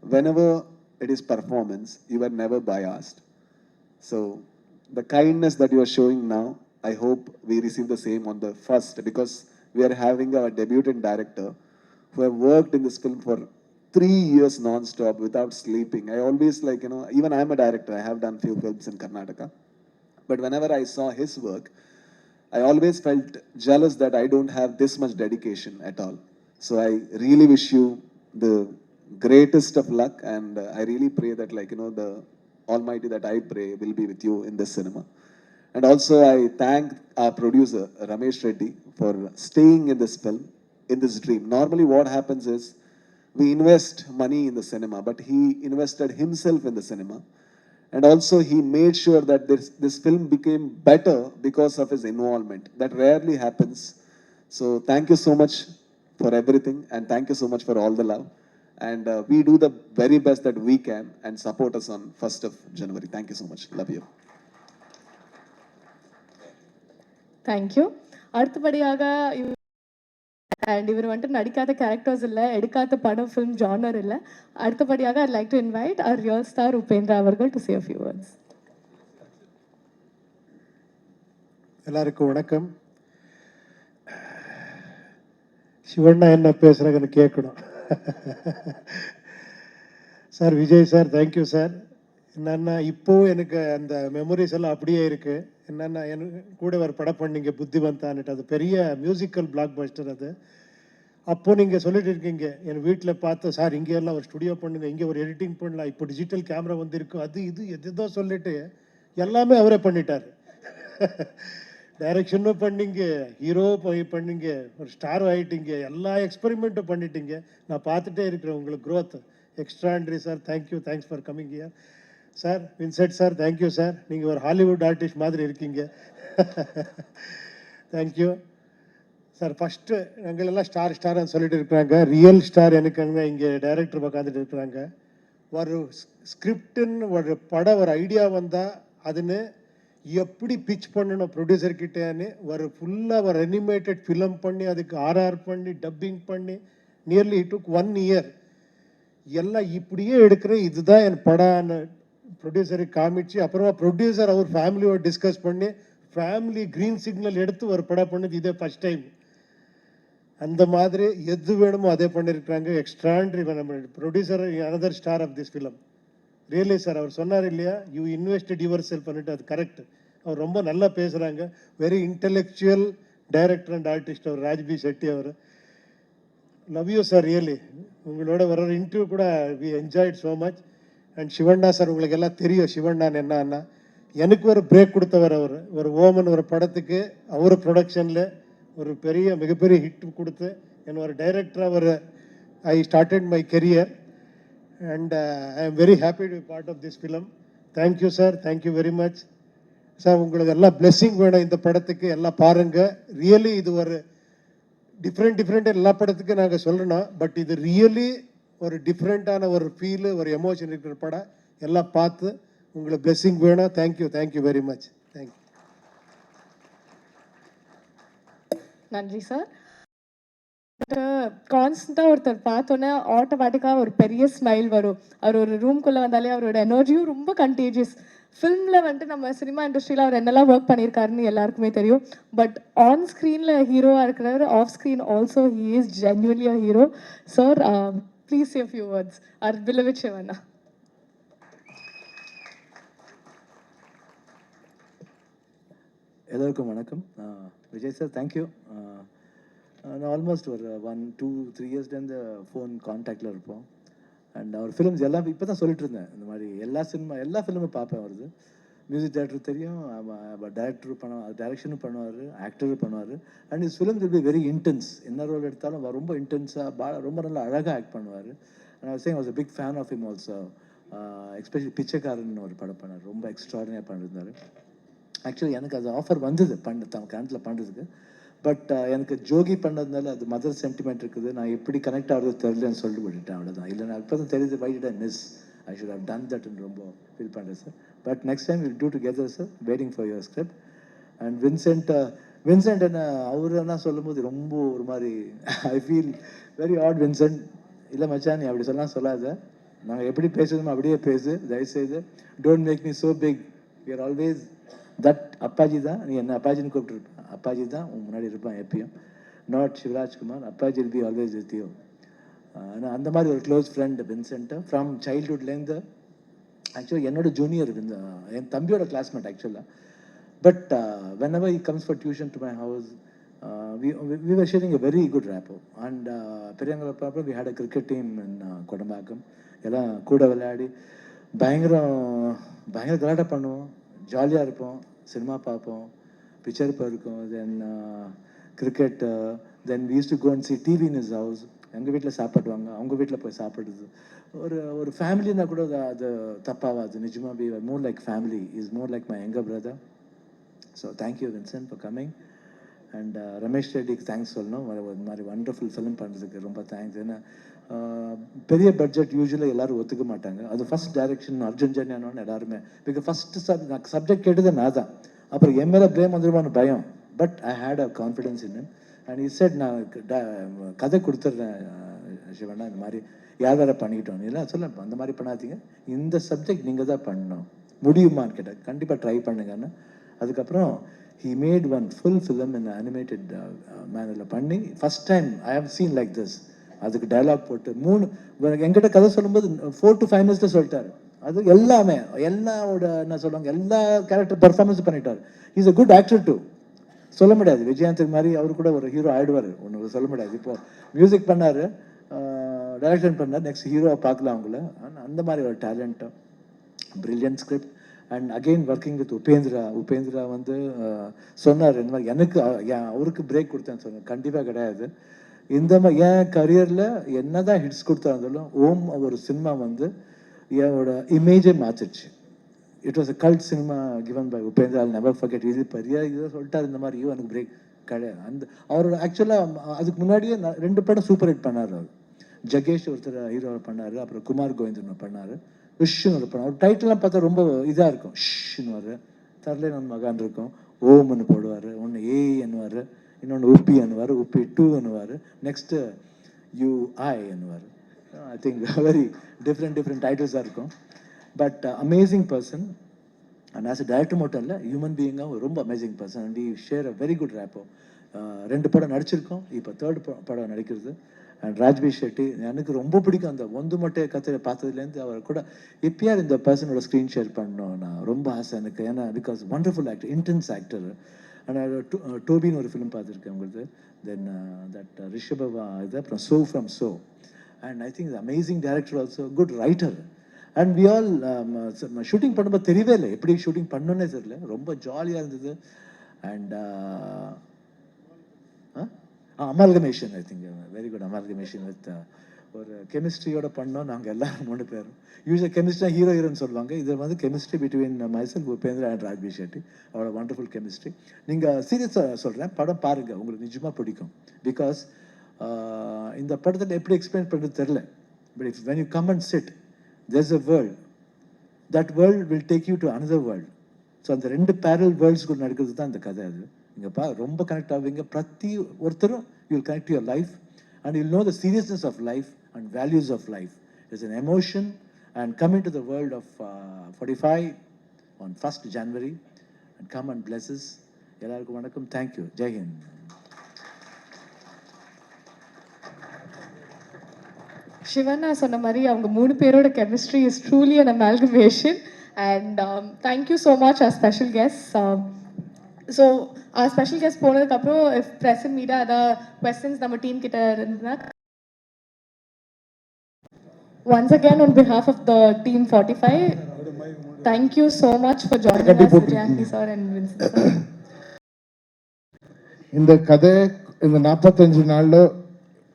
Whenever it is performance, you were never biased. So the kindness that you are showing now, I hope we receive the same on the first, because we are having our debutant director who have worked in this film for 3 years non-stop without sleeping. I always, like, you know, even I am a director, I have done few films in Karnataka. But whenever I saw his work, I always felt jealous that I don't have this much dedication at all. So I really wish you the greatest of luck, and I really pray that, like, you know, the Almighty that I pray will be with you in this cinema. And also I thank our producer Ramesh Reddy for staying in this film, in this dream. Normally what happens is we invest money in the cinema, but he invested himself in the cinema. And also he made sure that this film became better because of his involvement. That rarely happens. So thank you so much for everything, and thank you so much for all the love. And we do the very best that we can, and support us on 1st of January. Thank you so much. Love you. Thank you. அடுத்தபடியாக and இவர் வந்துட்டு நடிக்காத characters இல்லை, எடுக்காத படம் film genre இல்லை. அடுத்தபடியாக I'd like to invite அவர் ரியல் ஸ்டார் உபேந்திரா அவர்கள் to say a few words. எல்லாருக்கும் வணக்கம். சிவண்ணா என்ன பேசுகிறாங்கன்னு கேட்கணும். Sir, Vijay sir, thank you sir. என்னன்னா இப்போது எனக்கு அந்த மெமரிஸ் எல்லாம் அப்படியே இருக்குது. என்னென்னா எனக்கு கூட ஒரு படம் பண்ணீங்க புத்திவந்தான்ட்டு, அது பெரிய மியூசிக்கல் பிளாக் பஸ்டர். அது அப்போது நீங்கள் சொல்லிட்டு இருக்கீங்க, என் வீட்டில் பார்த்து சார் இங்கேயெல்லாம் ஒரு ஸ்டுடியோ பண்ணுங்க, இங்கே ஒரு எடிட்டிங் பண்ணலாம், இப்போ டிஜிட்டல் கேமரா வந்துருக்கு, அது இது எதுதோ சொல்லிட்டு எல்லாமே அவரே பண்ணிட்டார். டைரக்ஷனும் பண்ணிங்க, ஹீரோ போய் பண்ணிங்க, ஒரு ஸ்டார் ஆகிட்டீங்க, எல்லா எக்ஸ்பெரிமெண்ட்டும் பண்ணிட்டீங்க. நான் பார்த்துட்டே இருக்கிறேன் உங்களுக்கு growth. Extraordinary sir, thank you, thanks for coming here. Sir, Vincent sir, thank you sir, நீங்கள் ஒரு ஹாலிவுட் ஆர்டிஸ்ட் மாதிரி இருக்கீங்க. Thank you sir. ஃபஸ்ட்டு எங்களெல்லாம் ஸ்டார்னு சொல்லிட்டு இருக்கிறாங்க, ரியல் ஸ்டார் எனக்கு இங்கே டைரக்டர் உட்காந்துட்டு இருக்கிறாங்க. ஒரு ஸ்கிரிப்டுன்னு ஒரு படம் ஒரு ஐடியா வந்தால் அதுன்னு எப்படி பிச் பண்ணணும் ப்ரொடியூசர்கிட்டேன்னு ஒரு ஃபுல்லாக ஒரு அனிமேட்டட் ஃபிலிம் பண்ணி அதுக்கு ஆர்ஆர் பண்ணி டப்பிங் பண்ணி நியர்லி இட் டுக் 1 year. எல்லாம் இப்படியே எடுக்கிறேன், இதுதான் என் படம்னு ப்ரொடியூசருக்கு காமிச்சு, அப்புறமா ப்ரொடியூசர் அவர் ஃபேமிலியோட டிஸ்கஸ் பண்ணி ஃபேமிலி க்ரீன் சிக்னல் எடுத்து ஒரு படம் பண்ணது இதே ஃபஸ்ட் டைம். அந்த மாதிரி எது வேணுமோ அதே பண்ணியிருக்கிறாங்க. எக்ஸ்ட்ராண்ட்ரி. நம்ம producer another star of this film. Really sir, அவர் சொன்னார் இல்லையா, யூ இன்வெஸ்டட் யுவர் செல்ஃப் பண்ணிட்டு, அது கரெக்ட். அவர் ரொம்ப நல்லா பேசுகிறாங்க. Very intellectual director and artist அவர் ராஜ்பி செட்டி. அவர் லவ் யூ சார், ரியலி. உங்களோட வர இன்டர்வியூ கூட we enjoyed so much. And Shivanna sir, உங்களுக்கு எல்லாம் தெரியும் சிவண்ணான்னு என்னன்னா, எனக்கு ஒரு பிரேக் கொடுத்தவர் அவர். ஒரு ஓமன் ஒரு படத்துக்கு அவர் ப்ரொடக்ஷனில் ஒரு பெரிய மிகப்பெரிய ஹிட் கொடுத்து என்ன ஒரு டைரக்டராக அவர் I started my career. And I am very happy to be part of this film. Thank you sir, thank you very much sir. உங்களுக்கு எல்லாம் பிளெஸ்ஸிங் வேணும் இந்த படத்துக்கு. எல்லாம் பாருங்கள். ரியலி இது ஒரு டிஃப்ரெண்ட் எல்லா படத்துக்கும் நாங்கள் சொல்லணும். பட் இது ரியலி ஒரு டிஃப்ரெண்ட்டான ஒரு ஃபீலு, ஒரு எமோஷன் இருக்கிற படம். எல்லாம் பார்த்து உங்களை பிளெஸ்ஸிங் வேணும். Thank you very much. தேங்க்யூ. நன்றி சார். கான்ஸ்டண்ட்டாக ஒருத்தர் பார்த்தோன்னே ஆட்டோமேட்டிக்காக ஒரு பெரிய ஸ்மைல் வரும். அவர் ஒரு ரூம்குள்ளே வந்தாலே அவரோட எனர்ஜியும் ரொம்ப கண்டேஜியஸ். ஃபிலிமில் வந்துட்டு நம்ம சினிமா இண்டஸ்ட்ரியில் அவர் என்னெல்லாம் ஒர்க் பண்ணியிருக்காருன்னு எல்லாருக்குமே தெரியும். பட் ஆன் ஸ்க்ரீனில் ஹீரோவாக இருக்கிறவர், off screen also he is genuinely a hero. Sir please say few words. Our beloved Shivanna. எல்லோருக்கும் வணக்கம். Vijay sir, thank you. நான் ஆல்மோஸ்ட் ஒரு 1-2-3 இயர்ஸ்லேருந்து ஃபோன் கான்டாக்டில் இருப்போம். அண்ட் அவர் ஃபிலிம்ஸ் எல்லாம் இப்போ தான் சொல்லிட்டு இருந்தேன். இந்த மாதிரி எல்லா ஃபிலிமும் பார்ப்பேன். வருது மியூசிக் டைரக்டர் தெரியும், டைரக்டரும் டைரக்ஷனும் பண்ணுவார், ஆக்டரும் பண்ணுவார். And is films will be very intense. என்ன ரோல் எடுத்தாலும் ரொம்ப இன்டென்ஸாக ரொம்ப நல்லா அழகாக ஆக்ட் பண்ணுவார். And I was a big fan of him also. Especially Pichaikkaran ஒரு படம் பண்ணார், ரொம்ப எக்ஸ்ட்ராடினரியாக பண்ணியிருந்தார். ஆக்சுவலி எனக்கு அது ஆஃபர் வந்தது கரண்ட்டில் பண்ணுறதுக்கு. பட் எனக்கு ஜோகி பண்ணதுனால அது மதர் சென்டிமெண்ட் இருக்குது, நான் எப்படி கனெக்ட் ஆகிறது தெரியலன்னு சொல்லிட்டு விட்டுட்டேன். அவ்வளோதான். இல்லை நான் இப்போ தான் தெரியுது, why did I miss, I should have done தட்னு ரொம்ப ஃபீல் பண்ணுறேன் sir. But next time will do together sir. Waiting for your script. And Vincent என்ன அவரெல்லாம் சொல்லும் போது ரொம்ப ஒரு மாதிரி I feel very odd. Vincent, இல்லை மச்சான் நீ அப்படி சொல்லாத, நாங்கள் எப்படி பேசுகிறோமோ அப்படியே பேசு, தயவுசெய்து. Don't make me so big. We are always that. Appaji தான், நீ என்ன அப்பாஜின்னு கூப்பிட்டுருப்பேன். அப்பாஜி தான் உன் முன்னாடி இருப்பான் எப்பயும். Not Shivarajkumar. Appaji will be always with you. ஆனால் அந்த மாதிரி ஒரு க்ளோஸ் ஃப்ரெண்ட் வின்சென்ட்டு ஃப்ரம் சைல்ட்ஹுட்லேருந்து. ஆக்சுவலி என்னோட ஜூனியர் என் தம்பியோட கிளாஸ்மேட் ஆக்சுவலாக. But whenever he comes for tuition to my house, we were sharing a very good rapport. And பெரியவங்கள we had a cricket team in Kodambakkam. எல்லாம் கூட விளையாடி பயங்கர கலாட்டா பண்ணுவோம், ஜாலியாக இருப்போம், சினிமா பார்ப்போம், பிக்சர் இருக்கும், then cricket, then we use to go and see TV in his house. எங்கள் வீட்டில் சாப்பிடுவாங்க, அவங்க வீட்டில் போய் சாப்பிடுறது. ஒரு ஃபேமிலினா கூட அது தப்பாகாது. நிஜமாக we are more like family. Is more like my younger brother. So thank you Vincent for coming. And Ramesh ரெட்டிக்கு தேங்க்ஸ் சொல்லணும். ஒரு மாதிரி வண்டர்ஃபுல் ஃபிலிம் பண்ணுறதுக்கு ரொம்ப தேங்க்ஸ். ஏன்னா பெரிய பட்ஜெட் யூஸ்வலாக எல்லோரும் ஒத்துக்க மாட்டாங்க. அது ஃபஸ்ட் டைரக்ஷன் அர்ஜுன் ஜன்யானோன்னு எல்லாருமே. பிகாஸ் ஃபஸ்ட்டு சப்ஜெக்ட் கேட்டது நான் தான். அப்புறம் என் மேலே பிரேம் வந்துடுவான்னு பயம். But I hate a confidence in him. And is set நான் கதை கொடுத்துட்றேன் சிவண்ணா, இந்த மாதிரி யார் வேறு பண்ணிக்கிட்டோம் இல்லை சொல்ல, அந்த மாதிரி பண்ணாதீங்க, இந்த சப்ஜெக்ட் நீங்கள் தான் பண்ணணும், முடியுமான்னு கேட்டால் கண்டிப்பாக ட்ரை பண்ணுங்கன்னு. அதுக்கப்புறம் he made one full film in animated mannerல பண்ணி first time I have seen like this. அதுக்கு டைலாக் போட்டு என்கிட்ட கதை சொல்லும்போது 4 to 5 minutes சொல்லிட்டாரு. அது எல்லாமே எல்லாவோட என்ன சொல்லுவாங்க, எல்லா கேரக்டர் பர்ஃபார்மன்ஸ் பண்ணிட்டார். Is a good actor too. சொல்ல முடியாது விஜயகாந்த் மாதிரி அவர் கூட ஒரு ஹீரோ ஆயிடுவார், ஒன்று சொல்ல முடியாது. இப்போ மியூசிக் பண்ணார், டைரக்ஷன் பண்ணார், நெக்ஸ்ட் ஹீரோவை பார்க்கலாம் அவங்கள. அந்த மாதிரி ஒரு talent, brilliant script. And again working with Upendra வந்து சொன்னார் இந்த மாதிரி எனக்கு அவருக்கு பிரேக் கொடுத்தேன்னு சொன்னார். கண்டிப்பாக கிடையாது. இந்த மாதிரி என் கரியரில் என்ன தான் ஹிட்ஸ் கொடுத்தா இருந்தாலும் ஓம் ஒரு சினிமா வந்து என்னோட இமேஜை மாற்றிடுச்சு. It was a cult cinema given by Upendra. I'll never forget. இது பெரிய இதை சொல்லிட்டார் இந்த மாதிரி எனக்கு பிரேக் கிடையாது. அந்த அவரோட ஆக்சுவலாக அதுக்கு முன்னாடியே 2 படம் சூப்பர் ஹிட் பண்ணார். அவர் ஜகேஷ் ஒருத்தர் ஹீரோவை பண்ணார், அப்புறம் குமார் கோவிந்தன் பண்ணார், ஷுன்னு ஒரு படம். அவர் டைட்டிலாம் பார்த்தா ரொம்ப இதாக இருக்கும். ஷுன்னு தரலே நம்ம மகான் இருக்கும், ஓம்னு போடுவார், ஒன்று ஏ என்னுவார், இன்னொன்று உப்பி என்னுவார், உப்பி 2 என்னுவார், நெக்ஸ்ட்டு யூஐ என்னுவார். ஐ திங்க் வெரி டிஃப்ரெண்ட் டைட்டில்ஸாக இருக்கும். But amazing person. And as a director மட்டும் இல்லை, ஹியூமன் பீயிங்காக ரொம்ப amazing person. And we share a very good rapport. 2 படம் நடிச்சிருக்கோம், இப்போ 3rd படம் நடிக்கிறது. அண்ட் ராஜ்பி ஷெட்டி எனக்கு ரொம்ப பிடிக்கும். அந்த ஒந்து மட்டை கத்தை பார்த்ததுலேருந்து அவர் கூட எப்பயாவது இந்த பர்சனோட ஸ்க்ரீன் ஷேர் பண்ணணும் நான் ரொம்ப ஆசை எனக்கு. ஏன்னா because wonderful actor, intense actor. And டோபின்னு ஒரு ஃபிலிம் பார்த்துருக்கேன் உங்களுக்கு. தென் தட் ரிஷபவா இது, அப்புறம் so from so. And I think amazing director, also good writer. And we all shooting பண்ணும்போது தெரியவே இல்லை எப்படி ஷூட்டிங் பண்ணோன்னே தெரியல, ரொம்ப ஜாலியாக இருந்தது. And amalgamation, I think very good amalgamation with ஒரு கெமிஸ்ட்ரியோட பண்ணோம் நாங்கள் எல்லாரும் 3 பேரும். யூஸ்வலாக கெமிஸ்ட்ரி ஹீரோ ஹீரோன்னு சொல்லுவாங்க. இது வந்து chemistry between myself, Upendra and Raj B Shetty. அவரோட வண்டர்ஃபுல் கெமிஸ்ட்ரி. நீங்கள் சீரியஸாக சொல்கிறேன், படம் பாருங்கள், உங்களுக்கு நிஜமாக பிடிக்கும். பிகாஸ் இந்த படத்தில் எப்படி எக்ஸ்பிளைன் பண்ணுறது தெரில. But if when you come and chit, there's a world. That world will take you to another world. So அந்த 2 பேரல் வேர்ல்ட்ஸ்குள்ள நடக்கிறது தான் இந்த கதை. அது நீங்கள் ரொம்ப கனெக்ட் ஆவீங்க. பிரதி ஒருத்தரும் you will connect your life and you'll know the seriousness of life and values of life. There's an emotion and come into the world of 45 on 1st January and come and bless us. எல்லாருக்கும் வணக்கம். Thank you. Jai Hind. Shivanna சொன்ன மாதிரி அவங்க 3 பேரோட chemistry is truly an amalgamation. And thank you so much are special guest. So are special guest போனதுக்கப்புறம் if press and media அதாவது questions நம்ம team கிட்ட இருந்ததுன்னா, once again on behalf of the team 45, thank you so much for joining us, Vijay sir and Vincent sir. இந்த கதை இந்த 45 நாளில்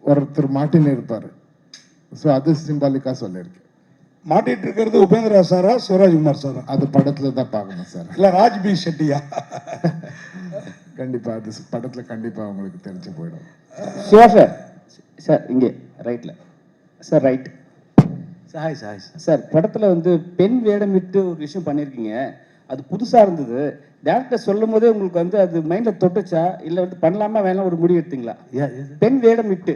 ஒருத்தர் மாட்டின்னு இருப்பார். ஸோ அது சிம்பாலிக்காக சொல்லியிருக்கேன். மாட்டிட்டு இருக்கிறது உபேந்திரா சாரா, சிவராஜ்குமார் சாரா? அது படத்தில் தான் பார்க்கணும் சார். இல்லை ராஜ்பி ஷெட்டியா? கண்டிப்பாக அது படத்தில் கண்டிப்பாக உங்களுக்கு தெரிஞ்சு போயிடும். சிவா சார், சார் இங்கே ரைட்டில் sir, right hi sir. Sir, படத்தில் வந்து பெண் வேடம் விட்டு ஒரு விஷயம் பண்ணியிருக்கீங்க, அது புதுசாக இருந்தது. டேரக்டர் சொல்லும் போதே உங்களுக்கு வந்து அது மைண்டில் தொட்டுச்சா, இல்லை வந்து பண்ணலாமா வேணாம் ஒரு முடிவு எடுத்தீங்களா? பெண் வேடம் விட்டு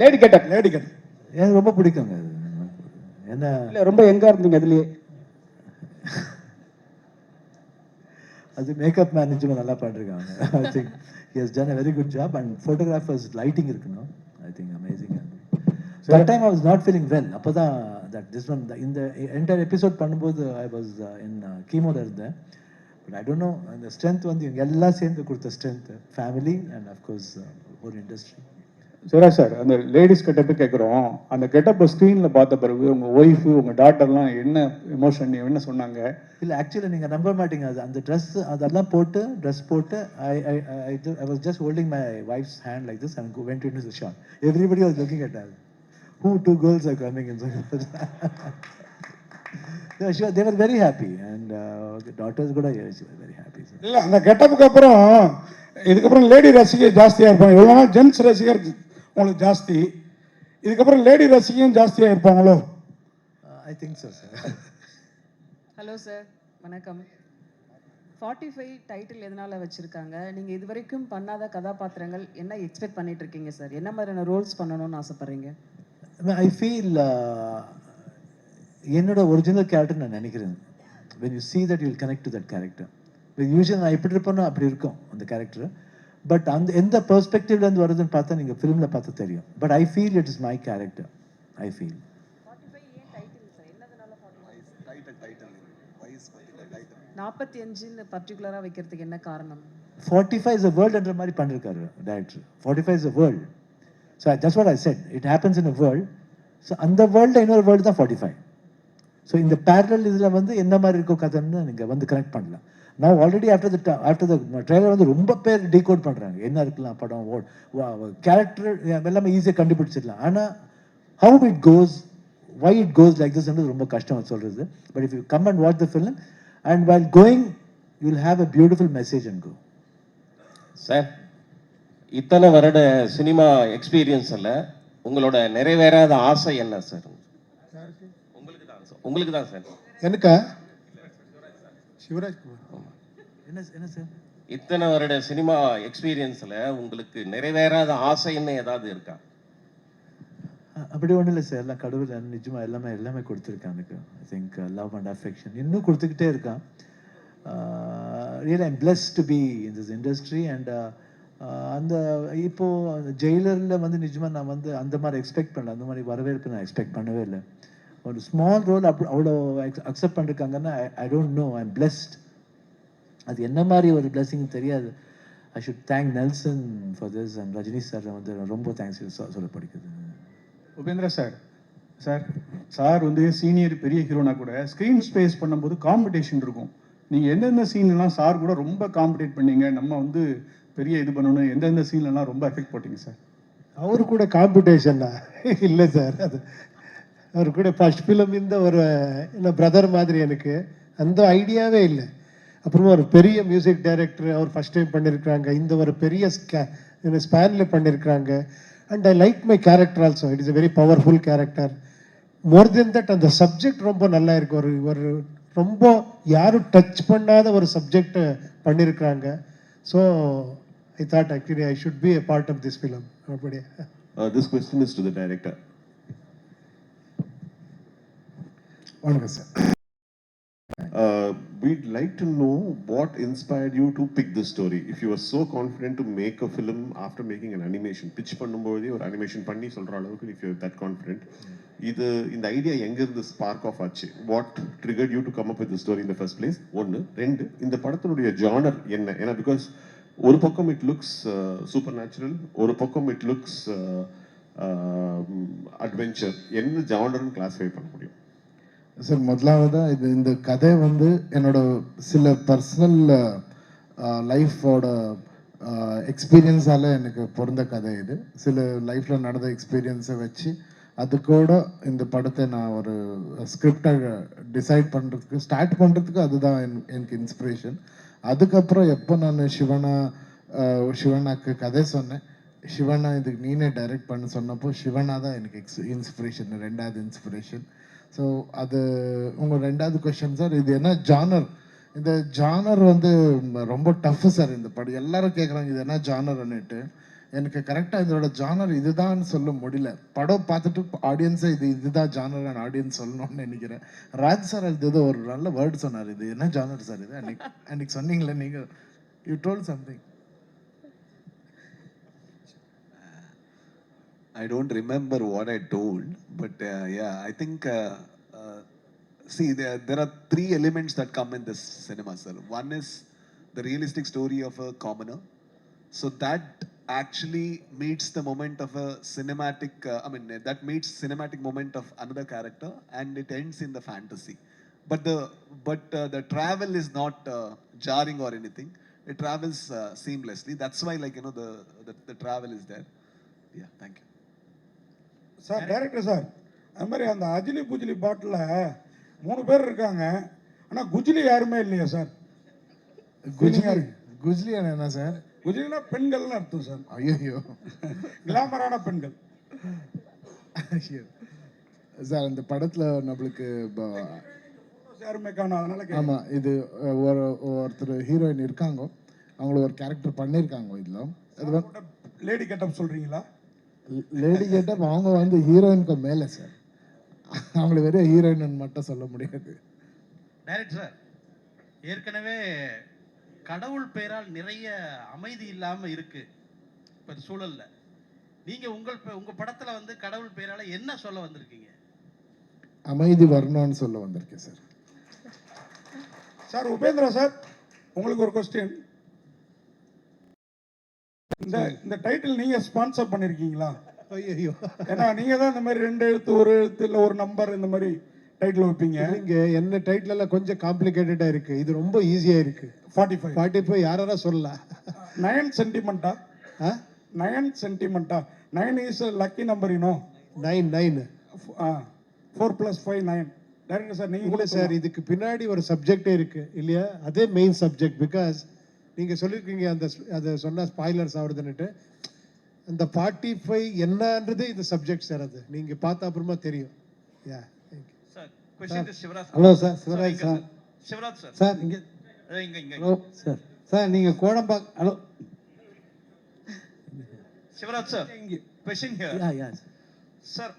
லேடி கெட்டப் எனக்கு ரொம்ப பிடிக்குங்க. என்ன இல்லை ரொம்ப எங்கே இருந்தீங்க அதுலேயே? அது மேக்கப் மேனேஜ்மெண்ட் நல்லா பண்ணிருக்காங்க. I think he has done a very good job and photographers lighting இருக்கணும். I think amazing. That time I was not feeling well. அப்பதான் that this one இந்த entire episode பண்ணும்போது I was in chemo ல இருந்தேன். But I don't know, the strength வந்து இவங்க எல்லாம் சேர்ந்து கொடுத்த strength, family and of course whole industry. Shivaraj sir, அந்த லேடிஸ் கெட்டப்பு கேட்குறோம். அந்த கெட்டப்பை ஸ்க்ரீனில் பார்த்த பிறகு உங்கள் ஒய்ஃபு உங்கள் டாட்டர்லாம் என்ன எமோஷன் என்ன சொன்னாங்க? இல்லை ஆக்சுவலி நீங்கள் நம்ப மாட்டீங்க. அது அந்த ட்ரெஸ் அதெல்லாம் போட்டு ட்ரெஸ் போட்டு I was just holding my wife's hand like this and went into the shot. Everybody was looking at us. Who 2 girls are coming in? Yeah, sure, they were very happy and the daughters கூட very happy. இல்லை அந்த கெட்டப்புக்கு அப்புறம் இதுக்கப்புறம் lady ரசிகர் ஜாஸ்தியாக இருப்பாங்க. எவ்வளோ நாள் ஜென்ஸ் ரசிகர் உங்களுக்கு ஜாஸ்தி, இதுக்கப்புறம் லேடி ரசிகையும் ஜாஸ்தியாக இருப்பாங்களோ? I think so, sir. Hello sir, வணக்கம். 45 டைட்டில் எதனால் வச்சுருக்காங்க? நீங்கள் இது வரைக்கும் பண்ணாத கதாபாத்திரங்கள் என்ன எக்ஸ்பெக்ட் பண்ணிட்டு இருக்கீங்க சார்? என்ன மாதிரியான ரோல்ஸ் பண்ணணும்னு ஆசைப்பட்றீங்க? I feel என்னோட ஒரிஜினல் கேரக்டர் நான் நினைக்கிறேன். when you see that you will connect to that character. யூஸ்வலாக நான் எப்படி இருப்பேனோ அப்படி இருக்கும் அந்த கேரக்டர். பட் அந்த எந்த பெர்ஸ்பெக்டிவ்லேருந்து வருதுன்னு பார்த்தா நீங்கள் ஃபிலிமில் பார்த்தா தெரியும். But I feel it is my character. I feel 45 பர்டிகுலராக வைக்கிறதுக்கு என்ன காரணம்? 45 இஸ் a world என்ற மாதிரி பண்ணிருக்காரு director. 45 is a world. So that's what I said. It happens in a world. So அந்த வேர்ல்டு இன்னொரு வேர்ல்டு தான் 45. ஸோ இந்த பேரலல் இதில் வந்து என்ன மாதிரி இருக்கும் கதைன்னு நீங்கள் வந்து கனெக்ட் பண்ணலாம். நான் ஆல்ரெடி ஆஃப்டர் த ட்ரெய்லர் வந்து ரொம்ப பேர் டீகோட் பண்ணுறாங்க. என்ன இருக்கலாம் படம், கேரக்டர் எல்லாமே ஈஸியாக கண்டுபிடிச்சிடலாம். ஆனால் how it goes, why it goes like திஸ்ன்றது ரொம்ப கஷ்டம் சொல்கிறது. But if you come and watch the film and while going you will have a beautiful message and go. Sir, இத்தனை வருட சினிமா எக்ஸ்பீரியன்ஸில் உங்களோட நிறைவேறாத ஆசை என்ன சார்? உங்களுக்கு தான் சார். எனக்கா? சிவராஜ்குமார். என்ன சார், இத்தனை வருட சினிமா எக்ஸ்பீரியன்ஸில் உங்களுக்கு நிறைவேறாத ஆசைன்னு ஏதாவது இருக்கா? அப்படி ஒன்றும் இல்லை சார். எல்லாம் கடவுள் நிஜமாக எல்லாமே கொடுத்துருக்கான் எனக்கு. I think love and affection இன்னும் கொடுத்துக்கிட்டே இருக்கான். Real I'm blessed to be in this industry. And அந்த இப்போது ஜெயிலரில் வந்து நிஜமாக நான் வந்து அந்த மாதிரி எக்ஸ்பெக்ட் பண்ணல. அந்த மாதிரி வரவேற்பு நான் எக்ஸ்பெக்ட் பண்ணவே இல்லை. ஒரு ஸ்மால் ரோல் அவ்வளோ அக்செப்ட் பண்ணிருக்காங்கன்னா I don't know, I am blessed. அது என்ன மாதிரி ஒரு பிளெஸிங் தெரியாது. I should thank Nelson for this and Rajini sir வந்து ரொம்ப தேங்க்ஸ் சொல்ல படிக்குது. உபேந்திரா சார், சார் வந்து சீனியர் பெரிய ஹீரோனா கூட ஸ்க்ரீன் ஸ்பேஸ் பண்ணும்போது காம்படிஷன் இருக்கும். நீங்கள் எந்தெந்த சீன்லாம் சார் கூட ரொம்ப காம்படிட் பண்ணீங்க, நம்ம வந்து பெரிய இது பண்ணணும், எந்தெந்த சீன்லாம் ரொம்ப எஃபெக்ட் போட்டிங்க சார்? அவரு கூட காம்படிஷன்னா இல்லை சார். அது அவர் கூட ஃபர்ஸ்ட் ஃபிலிம் இந்த ஒரு என்ன பிரதர் மாதிரி எனக்கு அந்த ஐடியாவே இல்லை. அப்புறமா ஒரு பெரிய மியூசிக் டைரக்டர் அவர் ஃபர்ஸ்ட் டைம் பண்ணியிருக்கிறாங்க, இந்த ஒரு பெரிய ஸ்பேனில் பண்ணியிருக்கிறாங்க. And I like my character also, it is a very powerful character. More then that அந்த சப்ஜெக்ட் ரொம்ப நல்லா இருக்கு. ஒரு ஒரு ரொம்ப யாரும் டச் பண்ணாத ஒரு சப்ஜெக்ட் பண்ணியிருக்கிறாங்க. So I thought actually I should be a part of this film. அப்படியே This question is to the director. வணக்கம் sir. We'd like to know what inspired you to pick this story. If you were so confident to make a film after making an animation, pitch பண்ணும்போதே ஒரு animation பண்ணி சொல்ற அளவுக்கு if you're that confident, இந்த idea எங்க இருந்து spark of ஆச்சு? What triggered you to come up with the story in the first place? ஒன்று. ரெண்டு, இந்த படத்தினுடைய ஜானர் என்ன? ஏன்னா பிகாஸ் ஒரு பக்கம் இட் லுக்ஸ் சூப்பர் நேச்சுரல், ஒரு பக்கம் இட் லுக்ஸ் அட்வென்ச்சர். என்ன ஜானர்னு கிளாஸிஃபை பண்ண முடியும்? சார் முதலாவதாக இந்த கதை வந்து என்னோட சில பர்சனல் லைஃபோட எக்ஸ்பீரியன்ஸால் எனக்கு பிறந்த கதை இது. சில லைஃப்பில் நடந்த எக்ஸ்பீரியன்ஸை வச்சு அது கூட இந்த படத்தை நான் ஒரு ஸ்கிரிப்டை டிசைட் பண்ணுறதுக்கு ஸ்டார்ட் பண்ணுறதுக்கு அதுதான் எனக்கு இன்ஸ்பிரேஷன். அதுக்கப்புறம் எப்போ நான் சிவனாக்கு கதை சொன்னேன், சிவனா இதுக்கு நீனே டைரக்ட் பண்ண சொன்னப்போ சிவனா தான் எனக்கு இன்ஸ்பிரேஷன், ரெண்டாவது இன்ஸ்பிரேஷன். ஸோ அது உங்கள் ரெண்டாவது கொஸ்டின் சார், இது என்ன ஜானர்? இந்த ஜானர் வந்து ரொம்ப டஃப்பு சார். இந்த படம் எல்லாரும் கேட்குறாங்க இது என்ன ஜானர்ன்னுட்டு. எனக்கு கரெக்டாக இதோட ஜானர் இதுதான் சொல்ல முடியல. படம் பார்த்துட்டு ஆடியன்ஸை இதுதான் ஜானர் ஆடியன்ஸ் சொல்லணும்னு நினைக்கிறேன். ராஜ் சார் அது ஏதோ ஒரு நல்ல வேர்டு சொன்னார், இது என்ன ஜானர் சார் இது அன்னைக்கு சொன்னீங்களே நீங்கள், you told something. I don't remember what I told, but yeah, I think see there are three elements that come in this cinema, sir. One is the realistic story of a commoner, so that actually meets the moment of a cinematic that meets cinematic moment of another character, and it ends in the fantasy. But the travel is not jarring or anything. It travels seamlessly. That's why, like, you know, the travel is there. Yeah, thank you. Sir director sir, அது மாதிரி அந்த அஜிலி புஜிலி பாட்டில் 3 பேர் இருக்காங்க, ஆனால் குஜிலி யாருமே இல்லையா sir? குஜ்லி என்ன sir? குஜிலினா பெண்கள்னு அர்த்தம் சார். ஐயோ, கிளாமரான பெண்கள் சார். இந்த படத்தில் நம்மளுக்கு யாருமே காணும், அதனால ஆமாம், இது ஒருத்தர் ஹீரோயின் இருக்காங்க, அவங்கள ஒரு கேரக்டர் பண்ணியிருக்காங்க இதில். அது லேடி கெட்டப் சொல்கிறீங்களா? லேடி கெட்டப் அவங்க வந்து ஹீரோயினுக்கு மேலே சார், அவங்கள வெறும் ஹீரோயின் மட்டும் சொல்ல முடியாது. டைரக்டர் சார், ஏற்கனவே கடவுள் பெயரால் நிறைய அமைதி இல்லாமல் இருக்கு இப்போ சூழல்ல. நீங்கள் உங்கள் படத்தில் வந்து கடவுள் பெயரால் என்ன சொல்ல வந்திருக்கீங்க? அமைதி வரணும்னு சொல்ல வந்திருக்கேன் சார். சார் உபேந்திரா சார், உங்களுக்கு ஒரு கொஸ்டின். இந்த டைட்டில் நீங்க ஸ்பான்சர் பண்ணிருக்கீங்களா? ஐயோ, ஏன்னா நீங்க தான் இந்த மாதிரி 2 எழுத்து 1 எழுத்து இல்லை ஒரு நம்பர் இந்த மாதிரி டைட்டில் வைப்பீங்க. நீங்க என்ன டைட்டில் எல்லாம் கொஞ்சம் காம்ப்ளிகேட்டடா இருக்கு, இது ரொம்ப ஈஸியா இருக்கு. 45 யாரா சொல்லலாம். 9 சென்டிமெண்டா? 9 சென்டிமெண்டா? 9 is lucky number, you know. 9 4 + 5 9. Director sir, நீங்க இல்லை சார், இதுக்கு பின்னாடி ஒரு சப்ஜெக்டே இருக்கு இல்லையா? அதே மெயின் சப்ஜெக்ட். பிகாஸ் நீங்கள் சொல்லியிருக்கீங்க அதை சொன்னால் ஸ்பாய்லர்ஸ் ஆகுதுன்னுட்டு. அந்த 45 என்னன்றது இந்த சப்ஜெக்ட் சார், அது நீங்கள் பார்த்த அப்புறமா தெரியும். Yeah, hello sir, Shivraj sir. Shivraj sir, sir இங்கே ஹலோ சார். சார் நீங்கள் Kodambakkam. Hello Shivraj sir, question here. Yeah yeah sir,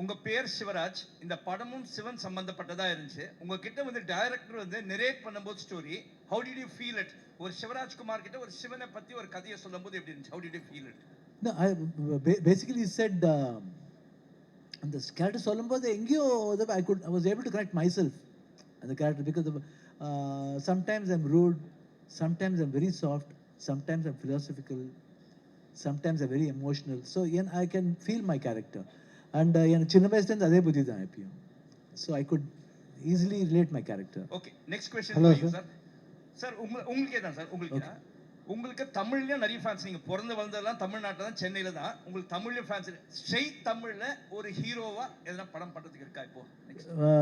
உங்க பேர் சிவராஜ், இந்த படமும் சிவன் சம்பந்தப்பட்டதா இருந்துச்சு. உங்ககிட்ட வந்து டைரக்டர் வந்து நரேட் பண்ணும்போது story, how did you feel it? ஒரு சிவராஜ் குமார் கிட்ட ஒரு சிவனை பத்தி ஒரு கதையை சொல்லும்போது எப்படி இருந்துச்சு? How did you feel it? No, I basically said அந்த கேரக்டர் சொல்லும்போது எங்கேயோ I was able to connect myself and the character, because sometimes I'm rude, sometimes I'm very soft, sometimes I'm philosophical, sometimes I'm very emotional. So I can feel my character. And எனக்கு சின்ன வயசுலேருந்து அதே புத்தி தான் எப்பயும். So I could easily relate my character. Okay, next question Hello, for you, sir. Sir, உங்களுக்கே தான் sir, உங்களுக்கு உங்களுக்கு தமிழ்லயும் நிறைய ஃபேன்ஸ், நீங்க பிறந்து வளர்ந்ததெல்லாம் தமிழ்நாட்டில் தான், சென்னையில தான். உங்களுக்கு தமிழ்லயும் ஃபேன்ஸ், ஸ்ட்ரெயிட் தமிழ்ல ஒரு ஹீரோவா எதனா படம் பண்றதுக்கு இருக்கா இப்போ?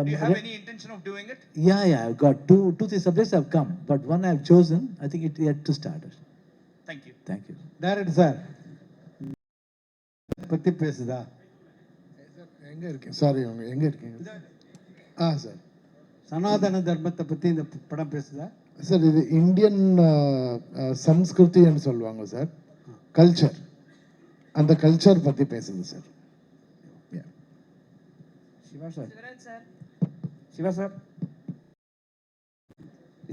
Do you have any intention of doing it? Yeah, I've got two, three subjects have come, but one I've chosen. I think it yet to start. Thank you. Thank you. Director sir பற்றி பேசுதா? எங்கே இருக்கீங்க? Sorry, அவங்க எங்கே இருக்கீங்க? Sir, சனாதன தர்மத்தை பற்றி இந்த படம் பேசுதா? சார் இது இந்தியன் சம்ஸ்கிருதின்னு சொல்லுவாங்க சார், கல்ச்சர், அந்த கல்ச்சர் பற்றி பேசுது சார். சிவா சார்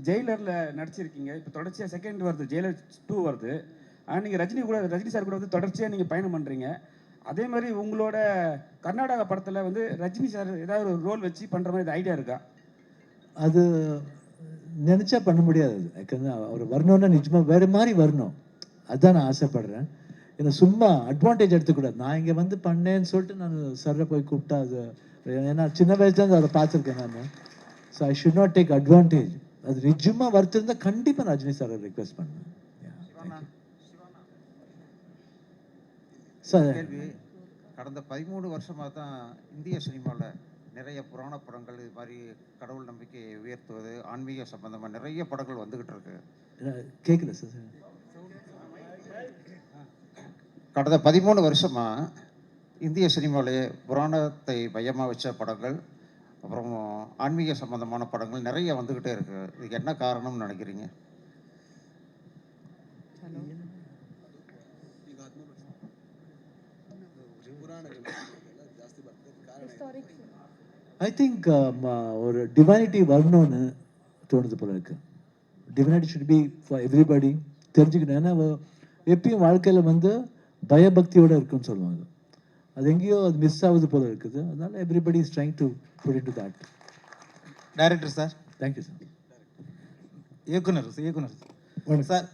ஜெயிலரில் நடிச்சிருக்கீங்க, இப்போ தொடர்ச்சியாக செகண்ட் வருது, ஜெயிலர் 2 வருது. ஆனால் நீங்கள் ரஜினி சார் கூட வந்து தொடர்ச்சியாக நீங்கள் பயணம் பண்ணுறீங்க. அதே மாதிரி உங்களோட கர்நாடகா படத்தில் வந்து ரஜினி சார் ஏதாவது ஒரு ரோல் வச்சு பண்ணுற மாதிரி ஐடியா இருக்கா? அது நினச்சா பண்ண முடியாது. அவர் வரணும்னா நிச்சயமாக வேறு மாதிரி வரணும், அதுதான் நான் ஆசைப்படுறேன். ஏன்னா சும்மா அட்வான்டேஜ் எடுத்துக்கூடாது. நான் இங்கே வந்து பண்ணேன்னு சொல்லிட்டு நான் சர்ரை போய் கூப்பிட்டா அது, ஏன்னா சின்ன வயசுலேருந்து அவரை பார்த்துருக்கேன் நான். So I should not take advantage. அது நிஜமாக வருத்திருந்தால் கண்டிப்பாக ரஜினி சாரை ரிக்வெஸ்ட் பண்ணுவேன். சார், கடந்த 13 வருஷமாக தான் இந்திய சினிமாவில் நிறைய புராண படங்கள், இது மாதிரி கடவுள் நம்பிக்கையை உயர்த்துவது, ஆன்மீக சம்பந்தமாக நிறைய படங்கள் வந்துக்கிட்டு இருக்கு. கேட்கல சார். கடந்த 13 வருஷமாக இந்திய சினிமாவிலே புராணத்தை மையமாக வச்ச படங்கள், அப்புறம் ஆன்மீக சம்பந்தமான படங்கள் நிறைய வந்துக்கிட்டே இருக்கு. இதுக்கு என்ன காரணம்னு நினைக்கிறீங்க? ஐ திங்க் ஒரு டிவைனிட்டி வரணும்னு தோணுது போல இருக்கு. Divinity should be for everybody தெரிஞ்சுக்கணும். ஏன்னா எப்பயும் வாழ்க்கையில் வந்து பயபக்தியோடு இருக்குன்னு சொல்லுவாங்க. அது எங்கேயோ அது மிஸ் ஆகுது போல இருக்குது. அதனால everybody is trying to put into that. Director sir. Thank you sir. இயக்குனர் சார்,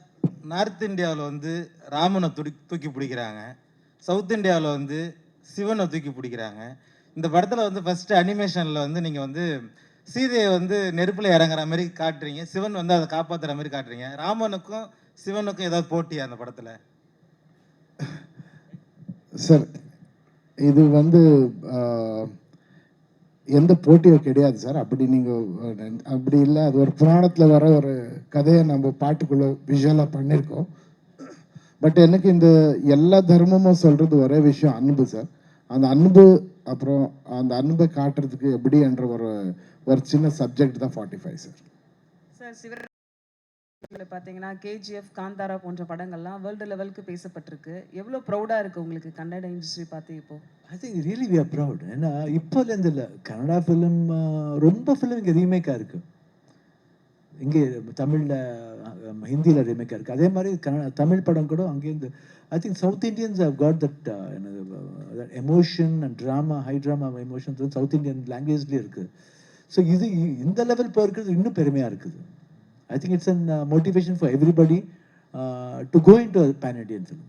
நார்த் இந்தியாவில் வந்து ராமனை தூக்கி பிடிக்கிறாங்க, சவுத் இந்தியாவில் வந்து சிவனை தூக்கி பிடிக்கிறாங்க. இந்த படத்தில் வந்து ஃபஸ்ட்டு அனிமேஷனில் வந்து நீங்கள் வந்து சீதையை வந்து நெருப்பில் இறங்குற மாதிரி காட்டுறீங்க, சிவன் வந்து அதை காப்பாற்றுற மாதிரி காட்டுறீங்க. ராமனுக்கும் சிவனுக்கும் ஏதாவது போட்டியா அந்த படத்தில்? சார், இது வந்து எந்த போட்டியும் கிடையாது சார். அப்படி நீங்கள் அப்படி இல்லை, அது ஒரு புராணத்தில் வர ஒரு கதையை நம்ம பாட்டுக்குள்ளே விஷுவலாக பண்ணியிருக்கோம். பட் எனக்கு இந்த எல்லா தர்மமும் சொல்கிறது ஒரே விஷயம், அன்பு சார். அந்த அன்பு, அப்புறம் அந்த அன்பை காட்டுறதுக்கு எப்படி என்ற ஒரு சின்ன சப்ஜெக்ட் தான் 45 சார். சார், சிவராஜ் பார்த்தீங்கன்னா கேஜிஎஃப், காந்தாரா போன்ற படங்கள்லாம் வேர்ல்டு லெவலுக்கு பேசப்பட்டிருக்கு. எவ்வளோ ப்ரௌடாக இருக்குது உங்களுக்கு கன்னட இண்டஸ்ட்ரி பார்த்து இப்போ? I think really we are proud. ஏன்னா இப்போலேருந்து இல்லை, கன்னடா ஃபிலிம் ரொம்ப ஃபிலிம் இங்கே ரீமேக்காக இருக்குது. இங்கே தமிழில், ஹிந்தியில் ரீமேக்காக இருக்குது. அதே மாதிரி தமிழ் படம் கூட அங்கேருந்து. I think South Indians have got that emotion and drama, high drama emotions வந்து சவுத் இண்டியன் லாங்குவேஜ்லேயே இருக்குது. ஸோ இது இந்த லெவல் போயிருக்கிறது இன்னும் பெருமையாக இருக்குது. I think it's a motivation for everybody to go into a pan-Indian film.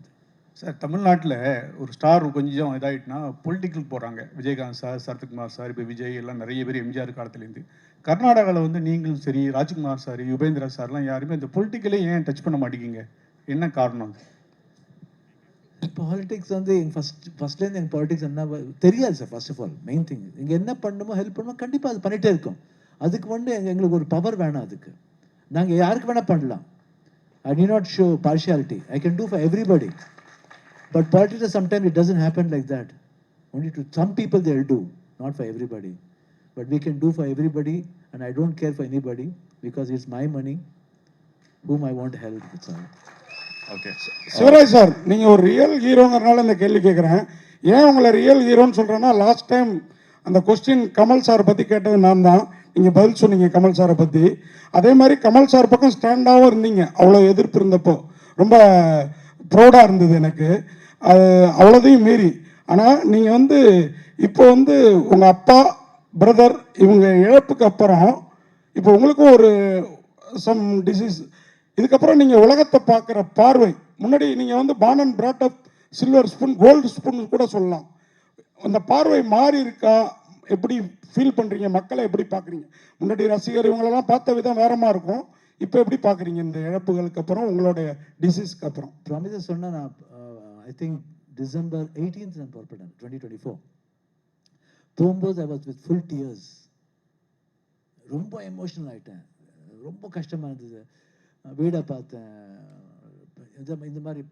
Sir, தமிழ்நாட்டில் ஒரு ஸ்டார் கொஞ்சம் இதாகிட்டுனா பொலிட்டிக்கல் போகிறாங்க. விஜயகாந்த் சார், சரத்குமார் சார், இப்போ விஜய் எல்லாம் நிறைய பேர் எம்ஜிஆர் காலத்துலேருந்து. கர்நாடகாவில் வந்து நீங்களும் சரி, ராஜ்குமார் சார், யுபேந்திரா சார்லாம் யாருமே இந்த பொலிட்டிக்கலே ஏன் டச் பண்ண மாட்டேங்கிங்க? என்ன காரணம்? பாலிடிக்ஸ் வந்து ஃபர்ஸ்ட்லேருந்து எங்கள் பாலிடிக்ஸ் என்ன தெரியாது sir. First of all main thing, இங்கே என்ன பண்ணணுமோ ஹெல்ப் பண்ணுமோ கண்டிப்பாக அது பண்ணிகிட்டே இருக்கோம். அதுக்கு வந்து எங்களுக்கு ஒரு பவர் வேணாம். அதுக்கு நாங்கள் யாருக்கு வேணால் பண்ணலாம். I need not show partiality. I can do for everybody. But politics, sometimes it doesn't happen like that. Only to some people they will do, not for everybody. But we can do for everybody, and I don't care for anybody because it's my money, whom I want to help. That's all. Okay. Shivaraj sir, நீங்கள் ஒரு real ஹீரோங்கிறனால இந்த கேள்வி கேட்குறேன். ஏன் உங்களை real ஹீரோன்னு சொல்கிறேன்னா, last time அந்த கொஸ்டின் கமல் சாரை பற்றி கேட்டது நான் தான். நீங்கள் பதில் சொன்னீங்க கமல் சாரை பற்றி. அதே மாதிரி கமல் சார் பக்கம் ஸ்டாண்டாகவும் இருந்தீங்க. அவ்வளோ எதிர்ப்பு இருந்தப்போ ரொம்ப ப்ரௌடாக இருந்தது எனக்கு. அது அவ்வளோதையும் மீறி. ஆனால் நீங்கள் வந்து இப்போ வந்து உங்கள் அப்பா, பிரதர் இவங்க இழப்புக்கு அப்புறம் இப்போ உங்களுக்கும் ஒரு சம் டிசீஸ், இதுக்கப்புறம் நீங்கள் உலகத்தை பார்க்குற பார்வை, முன்னாடி நீங்கள் வந்து born and brought up silver spoon, gold spoon கூட சொல்லலாம். அந்த பார்வை மாறி இருக்கா? எப்படி ஃபீல் பண்ணுறீங்க? மக்களை எப்படி பார்க்குறீங்க? முன்னாடி ரசிகர் இவங்களெல்லாம் பார்த்த விதம் வேறமாக இருக்கும். இப்போ எப்படி பார்க்குறீங்க இந்த இழப்புகளுக்கு அப்புறம் உங்களுடைய டிசீஸ்க்கு அப்புறம்? ப்ராமிசஸ் சொன்னால் நான் ஐ திங்க் டிசம்பர் 18th நான் புறப்பட்டேன் 2024. போகும்போது I was with full tears. ரொம்ப எமோஷனல் ஆகிட்டேன். ரொம்ப கஷ்டமாக இருந்தது. வீடை பார்த்தேன். இந்த மாதிரி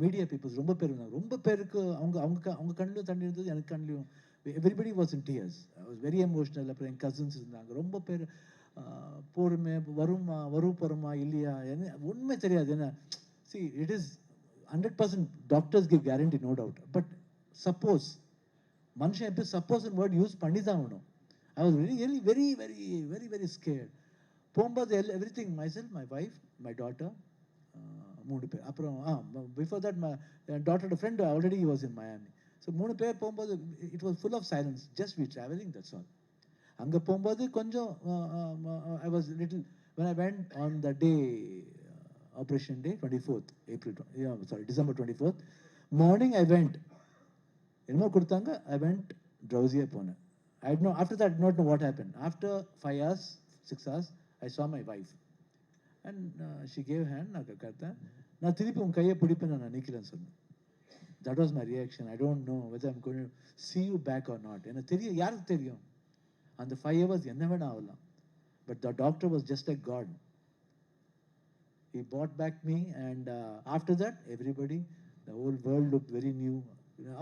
மீடியா பீப்புள்ஸ் ரொம்ப பேர் இருந்தாங்க. ரொம்ப பேருக்கு அவங்க அவங்க அவங்க கண்ணிலும் தண்ணி இருந்தது, எனக்கு கண்ணிலையும். Everybody was in tears. I was very emotional. அப்புறம் என் கசின்ஸ் இருந்தாங்க. ரொம்ப பேர் போருமே வரும் போகிறோமா இல்லையா என்ன ஒன்றுமே தெரியாது. என்ன see it is 100% doctors give guarantee, no doubt. But suppose மனுஷன் எப்படி சப்போஸ் வேர்ட் யூஸ் பண்ணி தான் ஆகணும். I was very very very very very very scared. போகும்போது everything myself, my wife, my daughter, 3 பேர். அப்புறம் பிஃபோர் தட் மை டாட்டரோட friend already was in Miami. So 3 பேர் போகும்போது it was full of silence. Just we travelling, that's all. அங்கே போகும்போது கொஞ்சம் I was little when I went on the day, operation day, 24th April, December 24th morning I went. என்னமோ கொடுத்தாங்க. I went drowsy-ஆ போனேன். I don't know, after that I don't know what happened. After 5 hours, 6 hours, I saw my wife and she gave hand. நான் கேட்டேன், நான் திருப்பி உன் கையை பிடிப்பேன், நான் நினைக்கிறேன்னு சொன்னேன். That was my reaction. I don't know whether I'm going to see you back or not. எனக்கு தெரியும், யாருக்கு தெரியும் அந்த 5 hours என்ன வேணா ஆகலாம். But the doctor was just like God. He brought back me and after that everybody, the whole world looked very new.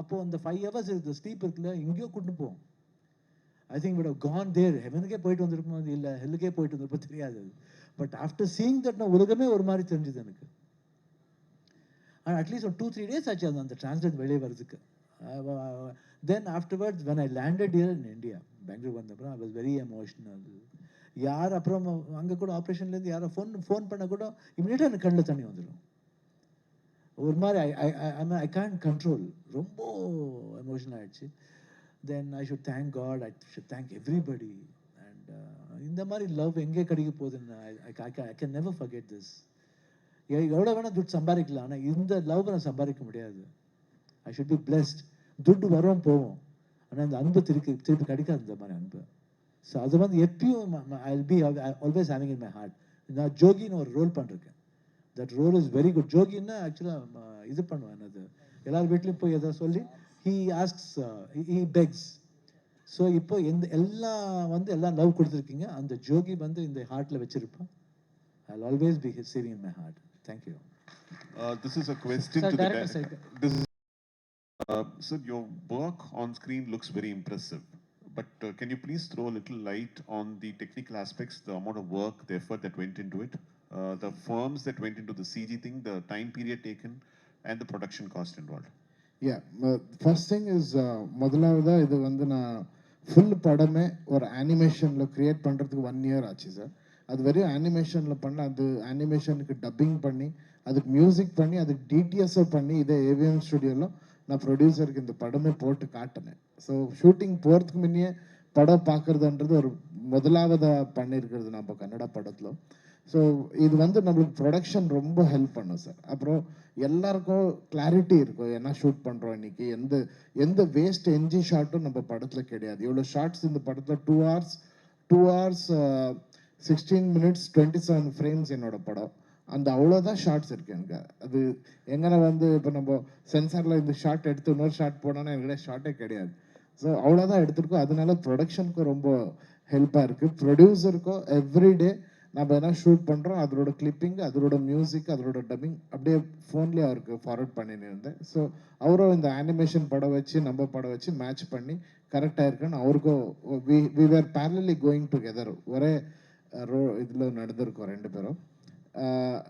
அப்போ அந்த 5 hours the sleep இருக்குல்ல, எங்கேயோ கூட்டு போகும். I think would have gone there. ஹெவனுக்கே போயிட்டு வந்திருப்போம், இல்லை ஹெல்லுக்கே போயிட்டு வந்திருப்போம், தெரியாது. பட் ஆஃப்டர் சீயிங் தட் நான் உலகமே ஒரு மாதிரி தெரிஞ்சுது எனக்கு. அண்ட் அட்லீஸ்ட் ஒரு 2-3 days ஆச்சு அந்த டிரான்ஸ்லேட் வெளியே வர்றதுக்கு. Then afterwards when I landed here in India, Bangalore வந்தப்பறம் I was very emotional. யார் அப்புறம் அங்கே கூட ஆப்ரேஷன்லேருந்து யாரோ ஃபோன் பண்ண கூட இமீடியட்டாக எனக்கு கண்ணில் தண்ணி வந்துடும். ஒரு மாதிரி ஐ கேன் கண்ட்ரோல். ரொம்ப எமோஷனல் ஆகிடுச்சு. Then I should thank God, I should thank everybody. And இந்த மாதிரி லவ் எங்கே கிடைக்க போகுதுன்னு I can never forget this. எவ்வளோ வேணால் துட்டு சம்பாதிக்கலாம், ஆனால் இந்த லவ் நான் சம்பாதிக்க முடியாது. I should be blessed. துட்டு வரும் போவோம், ஆனால் இந்த அன்பு திருப்பி கிடைக்காது, இந்த மாதிரி அன்பு. ஸோ அது வந்து எப்பயும் I will be always having in my heart. நான் ஜோகின்னு ஒரு ரோல் பண்ணிருக்கேன். That role is very good. ஜோகின்னா ஆக்சுவலாக இது பண்ணுவேன், அது எல்லார் வீட்லேயும் போய் எதாவது சொல்லி he asks, he begs. So இப்போ எல்லாம் லவ் கொடுத்துருக்கீங்க, அந்த ஜோகி வந்து இந்த ஹார்ட்டில் வச்சிருப்பேன். I'll always be saving in my heart. Thank you. This is a question to the director. Sir, your work on screen looks very impressive, but can you please throw a little light on the technical aspects, the amount of work, the effort that went into it, the firms that went into the CG thing, the time period taken, and the production cost involved? First thing is முதலாவதா இது வந்து நான் full படமே ஒரு அனிமேஷனில் create பண்ணுறதுக்கு 1 year ஆச்சு sir. அது வெறும் அனிமேஷனில் பண்ண, அது அனிமேஷனுக்கு டப்பிங் பண்ணி, அதுக்கு மியூசிக் பண்ணி, அதுக்கு டிடிஎஸ்ஸை பண்ணி, இதே ஏவிஎம் ஸ்டுடியோவில் நான் ப்ரொடியூசருக்கு இந்த படமே போட்டு காட்டினேன். ஸோ ஷூட்டிங் போகிறதுக்கு முன்னே படம் பார்க்குறதுன்றது ஒரு முதலாவதாக பண்ணியிருக்கிறது நம்ம கன்னடா படத்தில். ஸோ இது வந்து நம்மளுக்கு ப்ரொடக்ஷன் ரொம்ப ஹெல்ப் பண்ணும் சார். அப்புறம் எல்லாருக்கும் கிளாரிட்டி இருக்கும், என்ன ஷூட் பண்ணுறோம் இன்றைக்கி, எந்த வேஸ்ட் என்ஜி ஷாட்டும் நம்ம படத்தில் கிடையாது. இவ்வளோ ஷார்ட்ஸ் இந்த படத்தில் 2 hours 16 minutes 27 frames என்னோட படம். அந்த அவ்வளோதான் ஷார்ட்ஸ் இருக்குது எனக்கு. அது எங்கன்னா வந்து இப்போ நம்ம சென்சாரில் இந்த ஷார்ட் எடுத்து இன்னொரு ஷார்ட் போனோன்னா எனக்கு ஷார்ட்டே கிடையாது. ஸோ அவ்வளோதான் எடுத்திருக்கோம். அதனால ப்ரொடக்ஷனுக்கும் ரொம்ப ஹெல்ப்பாக இருக்குது. ப்ரொடியூசருக்கும் எவ்ரிடே நம்ம என்ன ஷூட் பண்ணுறோம் அதோட கிளிப்பிங், அதோட மியூசிக், அதோட டப்பிங் அப்படியே ஃபோன்லேயே அவருக்கு ஃபார்வர்ட் பண்ணின்னு இருந்தேன். ஸோ அவரும் இந்த அனிமேஷன் படம் வச்சு நம்ம படம் வச்சு மேட்ச் பண்ணி கரெக்டாக இருக்குன்னு அவருக்கும் we were parallelly going together. ஒரே இதில் நடந்திருக்கோம் 2 பேரும்.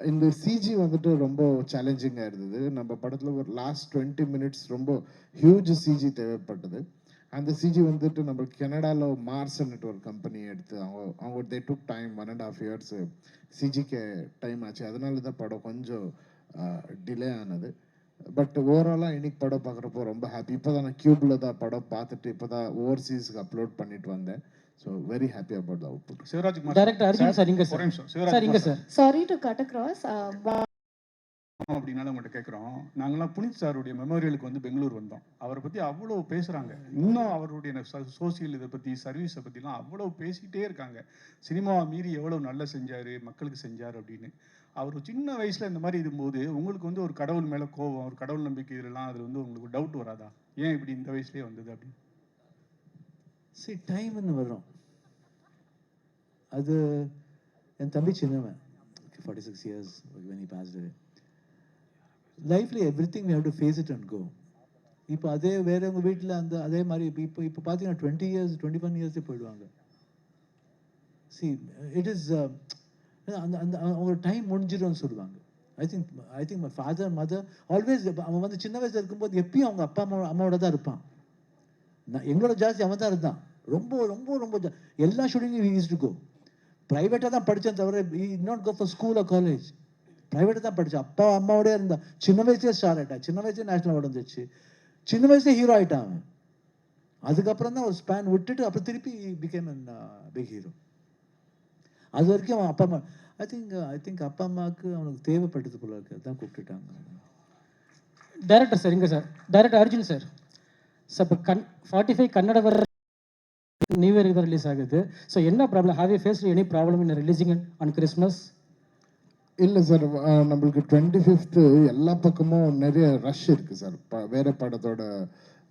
இந்த சிஜி வந்துட்டு ரொம்ப சேலஞ்சிங்காக இருந்தது. நம்ம படத்தில் ஒரு லாஸ்ட் 20 minutes ரொம்ப ஹியூஜ் சிஜி தேவைப்பட்டது. அந்த சிஜி வந்துட்டு நம்ம கனடாவில் மார்ஸ்ன்னுட்டு ஒரு கம்பெனி எடுத்து அவங்க தே டுக் டைம் 1.5 years சிஜிக்கு டைம் ஆச்சு. அதனால தான் படம் கொஞ்சம் டிலே ஆனது. பட் ஓவராலாக இன்னைக்கு படம் பார்க்குறப்போ ரொம்ப ஹாப்பி. இப்போ தான் நான் கியூபில் தான் படம் பார்த்துட்டு இப்போ தான் ஓவர்சீஸ்க்கு அப்லோட் பண்ணிட்டு வந்தேன். So very happy about the output. Shivarajkumar director Arjun sir இங்க சார். சார் இங்க sir. Sorry to cut across. அப்படின்னால உங்கள்கிட்ட கேட்குறோம். நாங்களாம் புனித் சாருடைய மெமோரியலுக்கு வந்து பெங்களூர் வந்தோம். அவரை பற்றி அவ்வளோ பேசுகிறாங்க. இன்னும் அவருடைய சோசியல் இதை பற்றி, சர்வீஸை பற்றிலாம் அவ்வளோ பேசிக்கிட்டே இருக்காங்க. சினிமாவை மீறி எவ்வளோ நல்லா செஞ்சார், மக்களுக்கு செஞ்சார் அப்படின்னு. அவர் சின்ன வயசில் இந்த மாதிரி இருக்கும்போது உங்களுக்கு வந்து ஒரு கடவுள் மேலே கோபம், ஒரு கடவுள் நம்பிக்கை இதெல்லாம் அதில் வந்து உங்களுக்கு டவுட் வராதா? ஏன் இப்படி இந்த வயசுலேயே வந்தது அப்படின்னு? சரி, டைம்னு வரும். அது என் தம்பி சின்னவன், 46 years when he passed away. லைஃப்ல everything we have to face it and go. இப்போ அதே வேறவங்க வீட்டில் அந்த அதே மாதிரி இப்போ பார்த்தீங்கன்னா 20 years 21 years போயிடுவாங்க. see it is அந்த அந்த அவங்க டைம் முடிஞ்சிடும்னு சொல்லுவாங்க. I think my father mother always, அவன் வந்து சின்ன வயசுல இருக்கும்போது எப்பயும் அவங்க அப்பா அம்மாவோட தான் இருப்பான். எங்களோட ஜாஸ்தி அவன் தான் இருந்தான். ரொம்ப ரொம்ப ரொம்ப எல்லா ஷூட்டிங்கும் he used to go. ப்ரைவேட்டாக தான் படித்தேன் தவிர he did not go for school or college. ப்ரைவேட்டாக தான் படித்தேன். அப்பா அம்மாவோடய இருந்தான். சின்ன வயசுலேயே ஸ்டார் ஆகிட்டான். சின்ன வயசுலேயே நேஷனல் அவார்டு வந்துச்சு. சின்ன வயசுலேயே ஹீரோ ஆகிட்டான் அவன். அதுக்கப்புறம் தான் ஒரு ஸ்பேன் விட்டுட்டு அப்புறம் திருப்பி பிகேம் அன் பிக் ஹீரோ. அது வரைக்கும் அவன் அப்பா அம்மா ஐ திங்க் அப்பா அம்மாவுக்கு அவனுக்கு தேவைப்பட்டது போல இருக்கு, அதான் கூப்பிட்டுட்டாங்க. டைரக்டர் சார், இங்கே sir director Arjun sir. Sir இப்போ 45 கன்னட வர நியூ இயருக்கு தான் ரிலீஸ் ஆகுது. ஸோ என்ன problem? Have you faced any problem in releasing on Christmas? இல்லை சார், நம்மளுக்கு 25th எல்லா பக்கமும் நிறைய ரஷ் இருக்குது சார். வேறு படத்தோட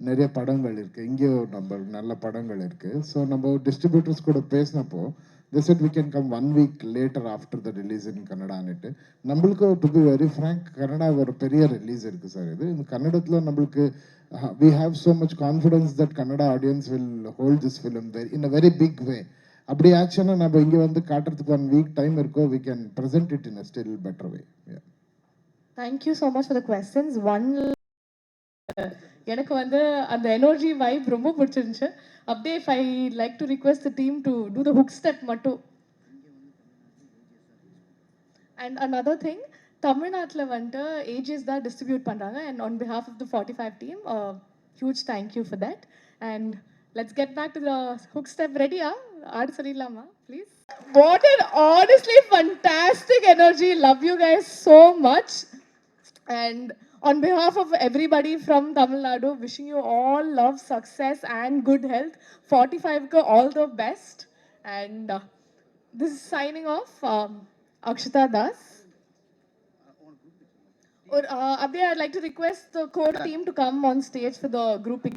நிறைய படங்கள் இருக்குது, இங்கேயும் நம்ம நல்ல படங்கள் இருக்குது. ஸோ நம்ம டிஸ்ட்ரிபியூட்டர்ஸ் கூட பேசினப்போ they said we can come 1 week later after the release in கன்னடான்னுட்டு. நம்மளுக்கு to be very frank Kannada ஒரு பெரிய ரிலீஸ் இருக்குது சார். இது இந்த கன்னடத்தில் நம்மளுக்கு we have so much confidence that Kannada audience will hold this film in a very big way. அப்படி ஆக்சுவலாக நம்ம இங்கே வந்து காட்டுறதுக்கு 1 week டைம் இருக்கோ, we can present it in a still better way. Yeah. Thank you so much for the questions. எனக்கு வந்து அந்த எனர்ஜி வைப் ரொம்ப பிடிச்சிருந்துச்சு. அப்படியே if I like to request the team to do the hook step மட்டும். And another thing, தமிழ்நாட்டில் வந்துட்டு ages தான் டிஸ்ட்ரிபியூட் பண்ணுறாங்க. And on behalf of the 45 team huge thank you for that. And let's get back to the hook step. ரெடியா? ஆடு சொல்லிடலாமா please? What an honestly fantastic energy. Love you guys so much. And on behalf of everybody from Tamil Nadu, wishing you all love, success and good health. 45 ko all the best. And this is signing off, Akshita Das. Or Abhi, I'd like to request the core team to come on stage for the group picture.